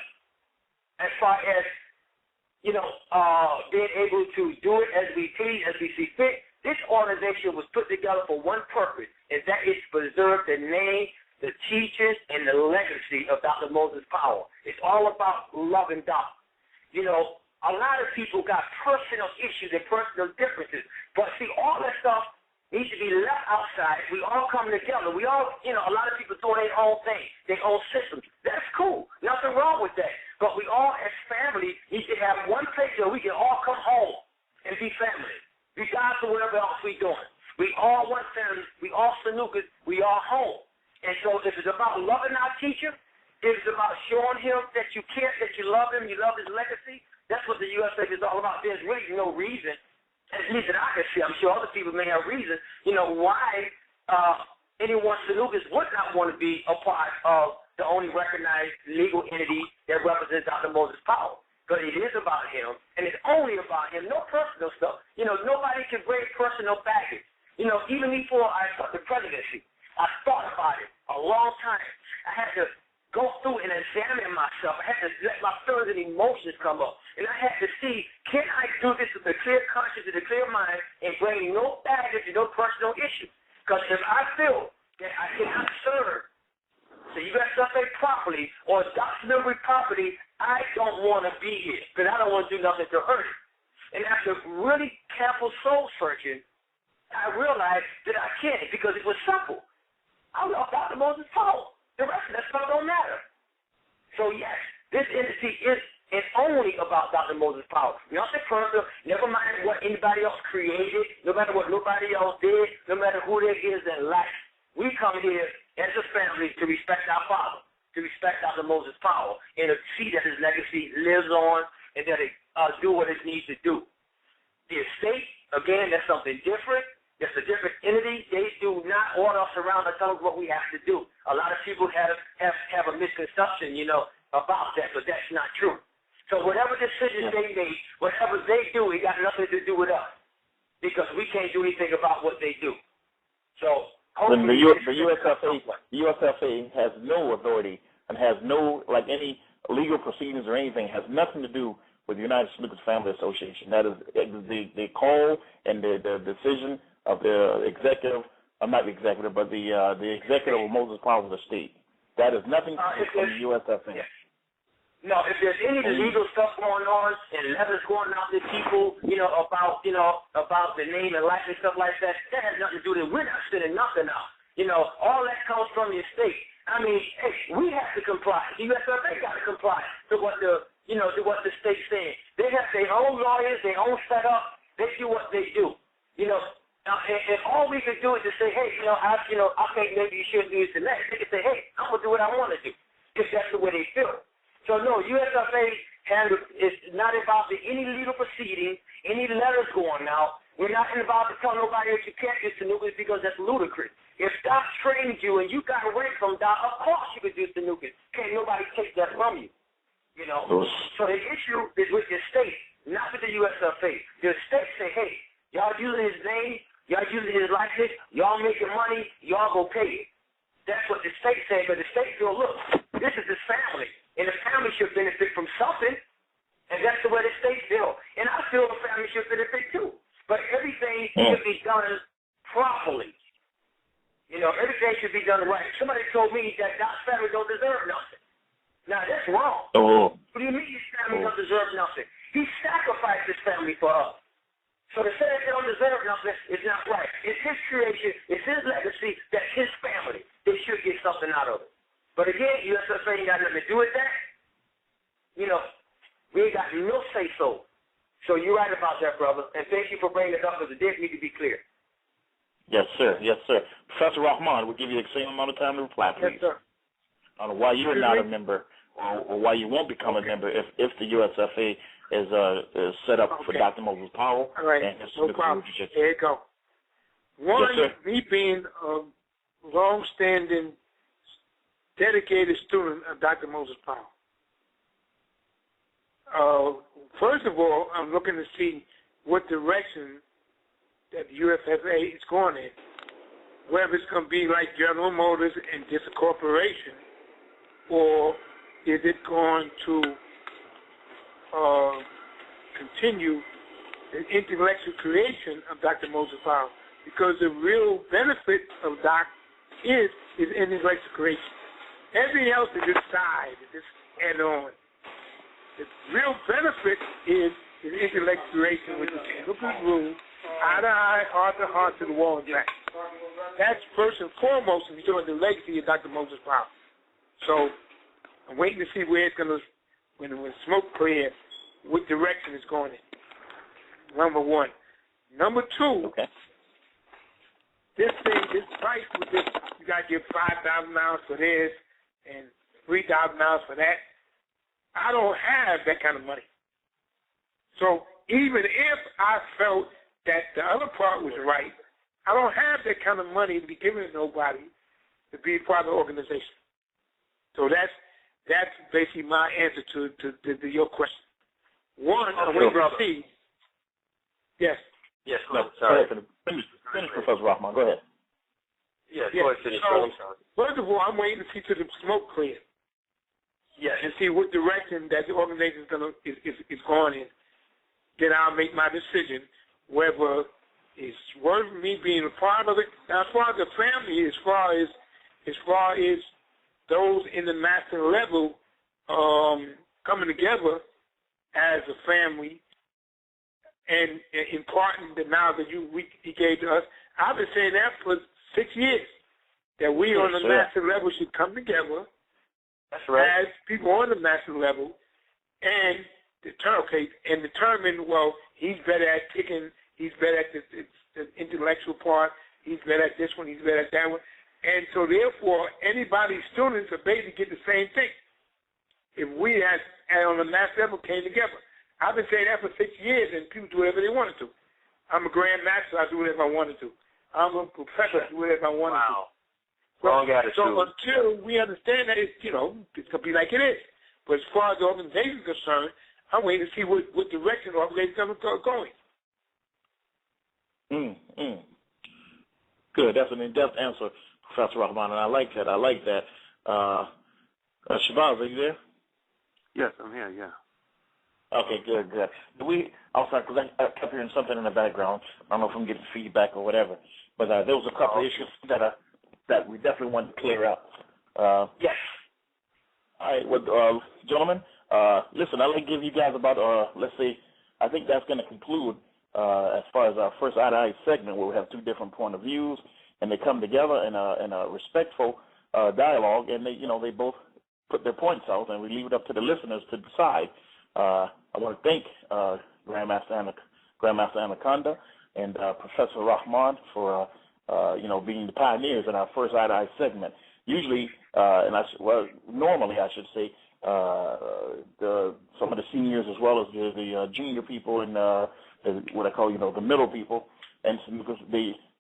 as far as being able to do it as we please, as we see fit. This organization was put together for one purpose, and that is to preserve the name, the teachings, and the legacy of Dr. Moses Powell. It's all about loving Doc. You know, a lot of people got personal issues and personal differences, but see, all that stuff needs to be left outside. We all come together. We all, a lot of people doing their own thing, their own systems. That's cool. Nothing wrong with that. But we all, as family, need to have one place where we can all come home and be family, regardless of whatever else we're doing. We all one family. We all Sanukas. We all home. And so if it's about loving our teacher, if it's about showing him that you care, that you love him, you love his legacy, that's what the USA is all about. There's really no reason, at least that I can see. I'm sure other people may have reason, why anyone Sanukas would not want to be a part of the only recognized legal entity that represents Dr. Moses Powell. But it is about him, and it's only about him, no personal stuff. Nobody can bring personal baggage. Even before I took the presidency, I thought about it a long time. I had to go through and examine myself. I had to let my feelings and emotions come up. And I had to see, can I do this with a clear conscience and a clear mind and bring no baggage and no personal issues? Because if I feel that I cannot serve the USFA properly or documentary property, I don't want to be here because I don't want to do nothing to earn it. And after really careful soul searching, I realized that I can't because it was simple. I love Dr. Moses Powell. The rest of that stuff don't matter. So, yes, this entity is only about Dr. Moses Powell. Nothing personal, never mind what anybody else created, no matter what nobody else did, no matter who there is in life. We come here as a family to respect our father, to respect Dr. Moses Powell, and to see that his legacy lives on and that it do what it needs to do. The estate, again, that's something different. That's a different entity. They do not order us around and tell us what we have to do. A lot of people have a misconception, about that, but that's not true. So whatever decisions they make, whatever they do, it got nothing to do with us because we can't do anything about what they do. So the USFA has no authority and has no, any legal proceedings or anything, has nothing to do with the United Snooker's Family Association. That is the call and the decision of the executive, not the executive, but the executive of Moses Powell's estate. That is nothing from the USFA. Yes. No, if there's any legal stuff going on and letters going out to people, about the name and life and stuff like that, that has nothing to do with it. We're not sending nothing out. All that comes from the estate. I mean, hey, we have to comply. The USFA got to comply to what the state's saying. They have their own lawyers, their own setup. They do what they do. And all we can do is to say, hey, I think maybe you shouldn't do this and that. They can say, hey, I'm gonna do what I want to do, if that's the way they feel. So no, USFA is not involved in any legal proceedings, any letters going out. We're not involved to tell nobody that you can't do Sanukas because that's ludicrous. If Doc trained you and you got away from Doc, of course you could do Sanukas. Can't nobody take that from you. So the issue is with the state, not with the USFA. The state say, hey, y'all using his name, y'all using his likeness, y'all making money, y'all go pay it. That's what the state said, but the state feel, look, this is his family, and the family should benefit from something, and that's the way the state feel. And I feel the family should benefit too. But everything should be done properly. Everything should be done right. Somebody told me that Doc's family don't deserve nothing. Now, that's wrong. What do you mean his family don't deserve nothing? He sacrificed his family for us. So to say that they don't deserve nothing is not right. It's his creation, it's his legacy, that's his family. They should get something out of it. But again, USFA ain't got nothing to do with that. You know, we ain't got no say-so. So you're right about that, brother. And thank you for bringing it up, because it did need to be clear. Yes, sir. Yes, sir. Professor Rahman, we'll give you the same amount of time to reply, please. Yes, sir. On why you're not a member, or why you won't become a member if the USFA is set up for Dr. Moses Powell. All right, and no problem. There you go. One, yes, me being a long-standing, dedicated student of Dr. Moses Powell. First of all, I'm looking to see what direction that the USFA is going in. Whether it's going to be like General Motors and just a corporation, or is it going to continue the intellectual creation of Dr. Moses Powell? Because the real benefit of Doc is intellectual creation. Everything else is just side, it's just add on. The real benefit is intellectual creation, which is look at the room, eye to eye, heart to heart, to the wall and back. That's first and foremost in showing the legacy of Dr. Moses Powell. So I'm waiting to see where it's going to, when smoke clears, what direction it's going in. Number one. Number two, this price with this, you got to give $5,000 for this and $3,000 for that. I don't have that kind of money. So even if I felt that the other part was right, I don't have that kind of money to be given to nobody to be part of the organization. So that's basically my answer to your question. One, I'm waiting to see. Yes. Yes, no, sorry. Finish, Professor Rahman. Go ahead. Yes, go ahead, finish. So, first of all, I'm waiting to see to the smoke clear. Yes. And see what direction that the organization is going in. Then I'll make my decision whether it's worth me being a part of it. Now, as far as the family, as far as those in the master level coming together as a family and imparting the knowledge that he gave to us, I've been saying that for 6 years, that we on the master level should come together. That's right. As people on the master level and determine, well, he's better at kicking, he's better at the intellectual part, he's better at this one, he's better at that one. And so therefore, anybody's students are basically get the same thing. If we on the master level came together. I've been saying that for 6 years, and people do whatever they wanted to. I'm a grandmaster, I do whatever I wanted to. I'm a professor, I do whatever I wanted to. So until we understand that it's going to be like it is. But as far as the organization is concerned, I'm waiting to see what direction the organization is going. Good. That's an in-depth answer, Professor Rahman, and I like that. Shabazz, are you there? Yes, I'm here, yeah. Okay, good. I'm sorry, because I kept hearing something in the background. I don't know if I'm getting feedback or whatever. But there was a couple of issues that we definitely wanted to clear up. Yes. All right, well, gentlemen, listen, I'd like to give you guys about, let's say, I think that's going to conclude as far as our first i2i segment, where we have two different point of views, and they come together in a respectful dialogue, and they both put their points out, and we leave it up to the listeners to decide. I want to thank Grandmaster Anakanda and Professor Rahman for being the pioneers in our first i2i segment. Usually, normally I should say, some of the seniors as well as the junior people and what I call the middle people, and because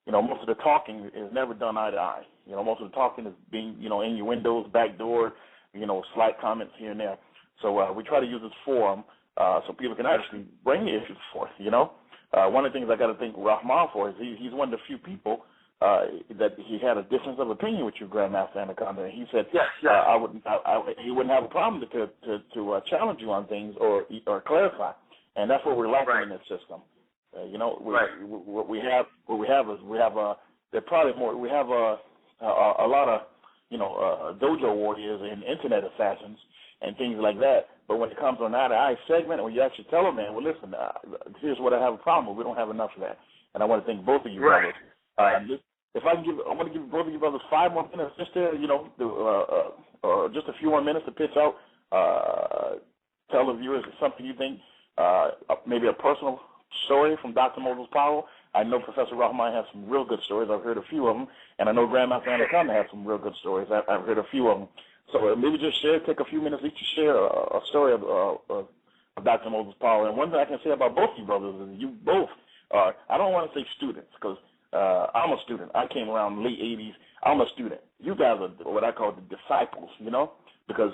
most of the talking is never done eye to eye. Most of the talking is being innuendos, backdoor, slight comments here and there. So we try to use this forum so people can actually bring the issues forth. One of the things I got to thank Rahman for is he's one of the few people that he had a difference of opinion with you, Grandmaster Anakanda. And he said he wouldn't have a problem to challenge you on things or clarify, and that's what we're lacking in this system. What we have is they're probably more. We have a lot of dojo warriors and internet assassins and things like that But when it comes on an i2i segment, when you actually tell them, man, well, listen, here's what I have a problem with. We don't have enough of that. And I want to thank both of you brothers. If I can I want to give both of you brothers 5 more minutes, just to, just a few more minutes to pitch out, tell the viewers something you think, maybe a personal story from Dr. Moses Powell. I know Professor Rahman has some real good stories. I've heard a few of them. And I know Grandmaster Anakanda has some real good stories. I've heard a few of them. So maybe just take a few minutes each to share a story of Dr. Moses Powell. And one thing I can say about both you brothers is you both are, I don't want to say students, because I'm a student. I came around late 80s. I'm a student. You guys are what I call the disciples, because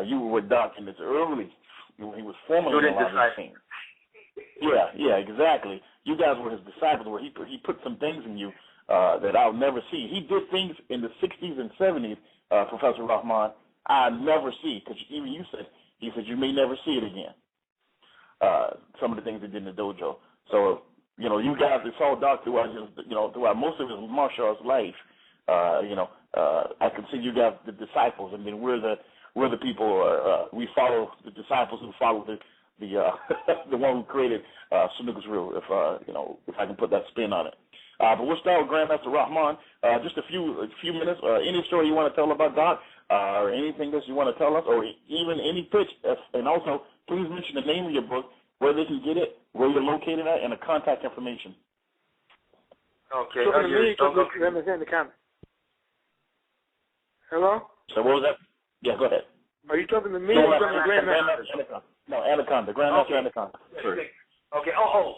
you were with Doc in this early, when he was formerly disciples. Yeah, exactly. You guys were his disciples, where he put some things in you that I'll never see. He did things in the 60s and 70s, Professor Rahman, I'll never see, because even he said you may never see it again. Some of the things he did in the dojo. So, you guys, it's all Doc throughout most of his martial arts life. I consider you guys the disciples, and then we're the people. We follow the disciples who follow the one who created Snooker's Rule. If I can put that spin on it. But we'll start with Grandmaster Rahman. Just a few minutes. Any story you want to tell about Doc, or anything else you want to tell us, or even any pitch. And also, please mention the name of your book, where they can get it, where you're located at, and the contact information. Okay. So hello? So what was that? Yeah, go ahead. Are you talking to me or talking to Grandmaster? No, Anakanda. Grandmaster Anakanda. Sure. Okay.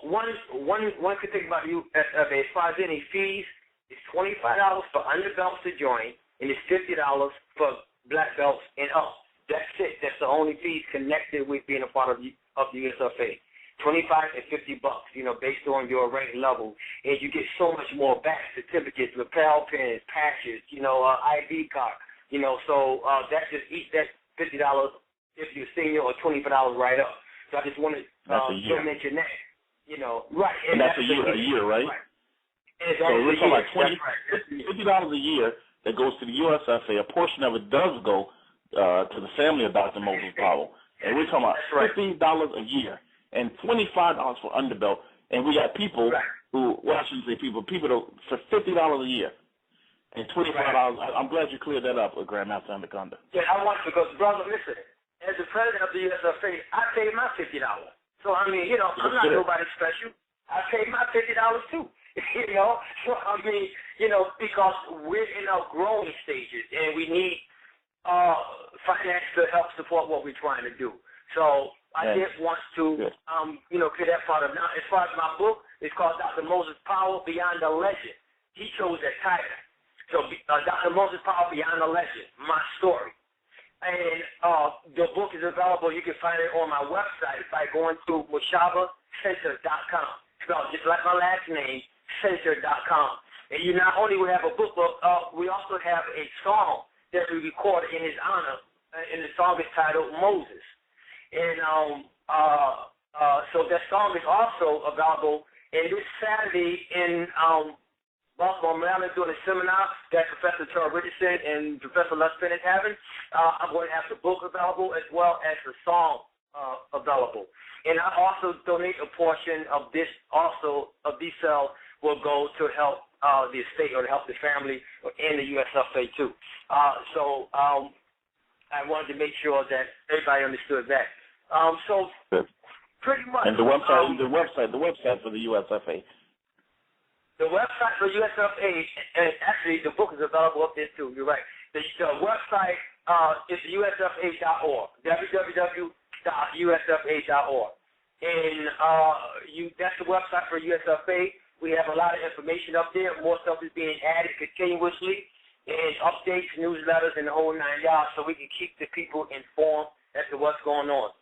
One could think about you as far as any fees. It's $25 for underbelts to join, and it's $50 for black belts and up. That's it. That's the only fees connected with being a part of the USFA. $25 and $50, based on your rank level, and you get so much more back: certificates, lapel pins, patches, ID card. So that just eats that $50 if you're senior, or $25 right up. So I just wanted to mention that. Right. And that's a year, right? So we're talking about $50 a year that goes to the USFA. A portion of it does go to the family of Dr. Moses Powell. And we're talking about $50 a year and $25 for underbelt. And we got people who, I shouldn't say people for $50 a year and $25. I'm glad you cleared that up with Grandmaster Anakanda. Yeah, I want to, because, brother, listen, as the president of the USFA, I paid my $50. So, I'm not nobody special. I paid my $50 too. So, because we're in our growing stages and we need finance to help support what we're trying to do. So I did want to, clear that part up. Now, as far as my book, it's called Dr. Moses Powell, Beyond the Legend. He chose that title. So Dr. Moses Powell, Beyond the Legend, my story. And the book is available. You can find it on my website by going to MOHAMMADcenter.com. Spelled just like my last name, center.com. And you not only will have a book, but we also have a song that we recorded in his honor, and the song is titled Moses. And so that song is also available. And this Saturday in Baltimore, Maryland, doing a seminar that Professor Charles Richardson and Professor Les Penn is having. I'm going to have the book available as well as the song available. And I also donate a portion of this, also of these sales will go to help the estate or to help the family and the USFA too. So I wanted to make sure that everybody understood that. So pretty much. And the website for the USFA. The website for USFA, and actually the book is available up there too. You're right. The website is usfa.org, www.usfa.org. And that's the website for USFA. We have a lot of information up there. More stuff is being added continuously, and updates, newsletters, and the whole 9 yards, so we can keep the people informed as to what's going on.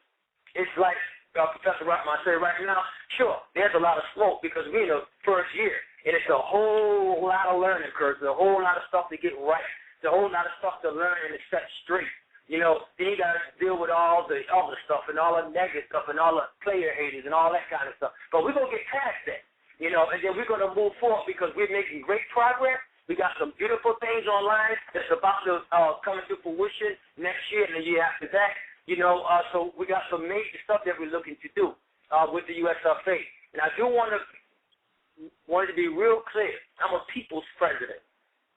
It's like Professor Rahman said right now, sure, there's a lot of smoke because we're in the first year. And it's a whole lot of learning curves, a whole lot of stuff to get right, a whole lot of stuff to learn and to set straight. Then you got to deal with all the other stuff and all the negative stuff and all the player haters and all that kind of stuff. But we're going to get past that, and then we're going to move forward because we're making great progress. We got some beautiful things online that's about to come into fruition next year and the year after that. So we got some major stuff that we're looking to do with the USFA. And I do want to be real clear. I'm a people's president.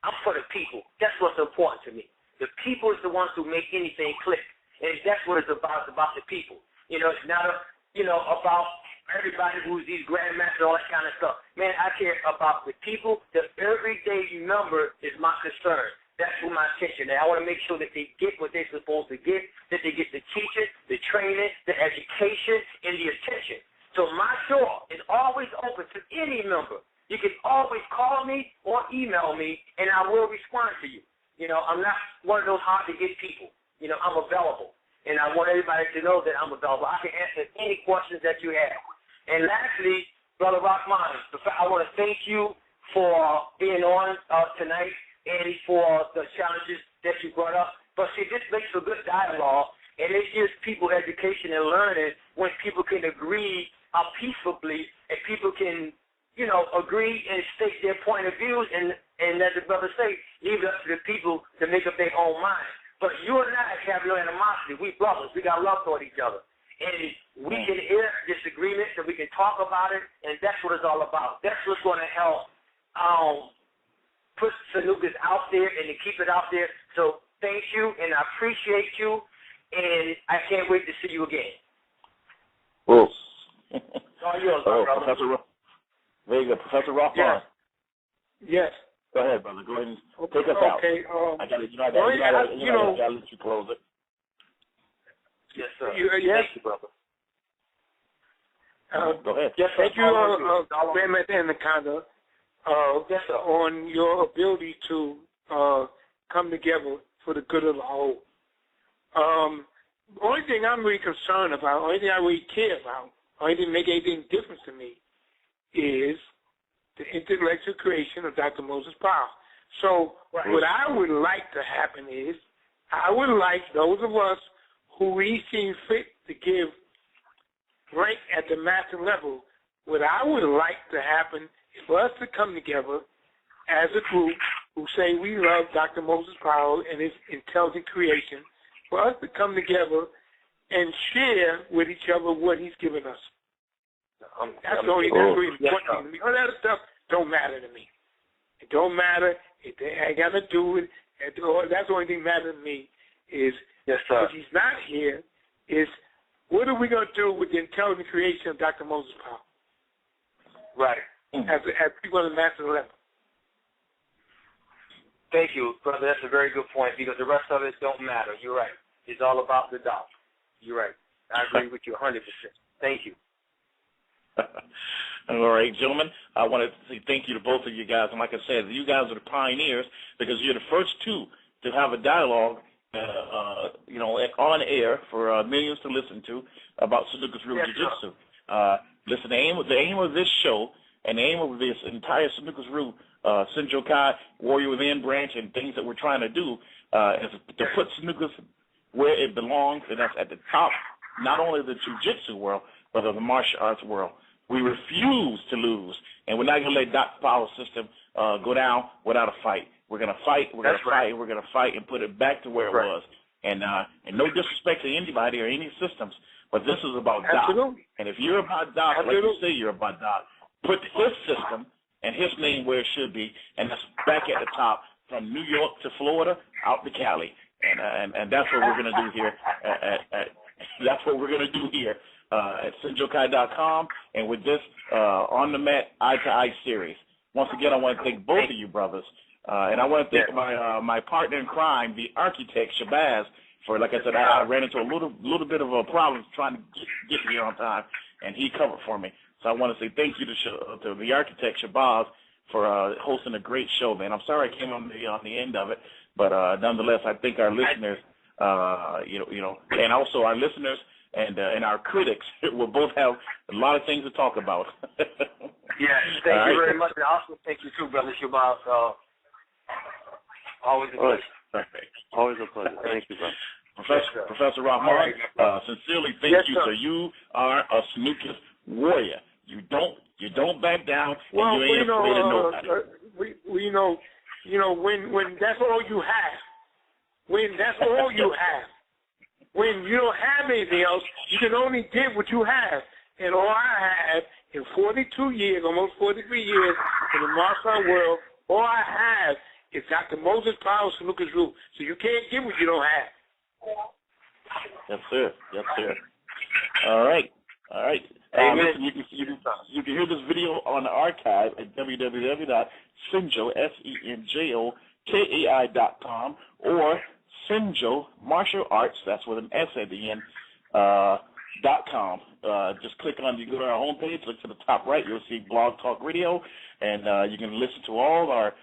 I'm for the people. That's what's important to me. The people is the ones who make anything click. And that's what it's about. It's about the people. It's not about everybody who's these grandmasters, all that kind of stuff. Man, I care about the people. The everyday number is my concern. That's who my attention is. I want to make sure that they get what they're supposed to get, that they get the teaching, the training, the education, and the attention. So my door is always open to any member. You can always call me or email me, and I will respond to you. I'm not one of those hard-to-get people. I'm available, and I want everybody to know that I'm available. I can answer any questions that you have. And lastly, Brother Rahman, I want to thank you for being on tonight and for the challenges that you brought up. But see, this makes a good dialogue, and it gives people education and learning when people can agree peacefully and people can agree and state their point of views, and as the brother say, leave it up to the people to make up their own mind. But you and I have no animosity. We brothers. We got love toward each other. And we can hear disagreements and we can talk about it, and that's what it's all about. That's what's going to help put Sanukas out there and to keep it out there. So thank you, and I appreciate you, and I can't wait to see you again. Well, all yours, brother. Very good. Professor Rahman. Yes. Go ahead, brother. Go ahead and take us out. Okay. I got to let you close it. Yes, sir. Yes. Thank you, brother. Go ahead. Yes, thank you, Grandmaster Anakanda, on your ability to come together for the good of the whole. The only thing I'm really concerned about, only thing I really care about, only thing that make anything difference to me is the intellectual creation of Dr. Moses Powell. So what I would like to happen is I would like those of us who we see fit to give rank at the master level, what I would like to happen is for us to come together as a group who say we love Dr. Moses Powell and his intelligent creation, for us to come together and share with each other what he's given us. That's really important to me. All that stuff don't matter to me. It don't matter. It ain't got to do with it. That's the only thing that matters to me is if he's not here, is what are we going to do with the intelligent creation of Dr. Moses Powell? Right. As people on the master level. Thank you, brother. That's a very good point because the rest of it don't matter. You're right. It's all about the doctor. You're right. I agree with you 100%. Thank you. All right, gentlemen, I want to say thank you to both of you guys. And like I said, you guys are the pioneers because you're the first two to have a dialogue, on air for millions to listen to about Sanukas Rule Jiu-Jitsu. Listen, the aim of this show and the aim of this entire Sanukas Rule Senjokai Warrior Within branch and things that we're trying to do is to put Sanukas where it belongs, and that's at the top, not only of the Jiu-Jitsu world, but of the martial arts world. We refuse to lose, and we're not going to let Dr. Powell's system go down without a fight. We're going to fight, we're going to fight, we're going to fight and put it back to where it was. And no disrespect to anybody or any systems, but this is about Doc. And if you're about Doc, like you say you're about Doc, put his system and his name where it should be, and that's back at the top from New York to Florida out to Cali. And that's what we're going to do here. That's what we're going to do here at Senjokai.com and with this On the Mat i2i series. Once again, I want to thank both of you brothers. And I want to thank my partner in crime, the architect, Shabazz, for, like I said, I ran into a little bit of a problem trying to get here on time, and he covered for me. So I want to say thank you to the architect, Shabazz, for hosting a great show, man. I'm sorry I came on the end of it, but nonetheless, I think our listeners, and also our listeners and our critics will both have a lot of things to talk about. Yes, thank you very much. And also thank you too, Brother Shabazz. Always a pleasure. Always a pleasure. Thank you, brother. Professor Rahman, sincerely thank you. So you are a Sanukas warrior. You don't back down, and you ain't afraid of nobody. When that's all you have, when you don't have anything else, you can only get what you have. And all I have in 42 years, almost 43 years in the martial art world, all I have is Dr. Moses Powell Snooker's Root. So you can't get what you don't have. Yes, sir. Yes, sir. All right. All right. Amen. You can hear this video on the archive at www.senjo, SENJOKAI.com, or Senjo Martial Arts, that's with an S at the end, .com. Just click on, you go to our homepage, look to the top right, you'll see Blog Talk Radio, and you can listen to all our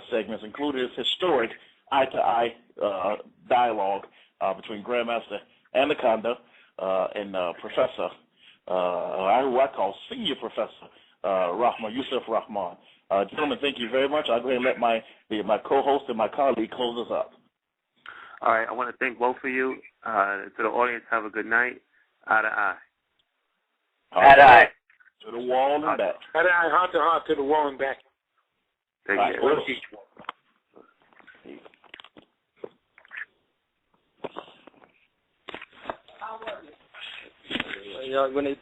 segments, including this historic i2i dialogue between Grandmaster Anakanda and Professor, who I call Senior Professor Rahman, Yusef Rahman. Gentlemen, thank you very much. I'll go ahead and let my co-host and my colleague close us up. All right, I want to thank both of you. To the audience, have a good night. I2i. I2i. To the wall and back. I2i, heart to heart, to the wall and back. Thank you. Right, when they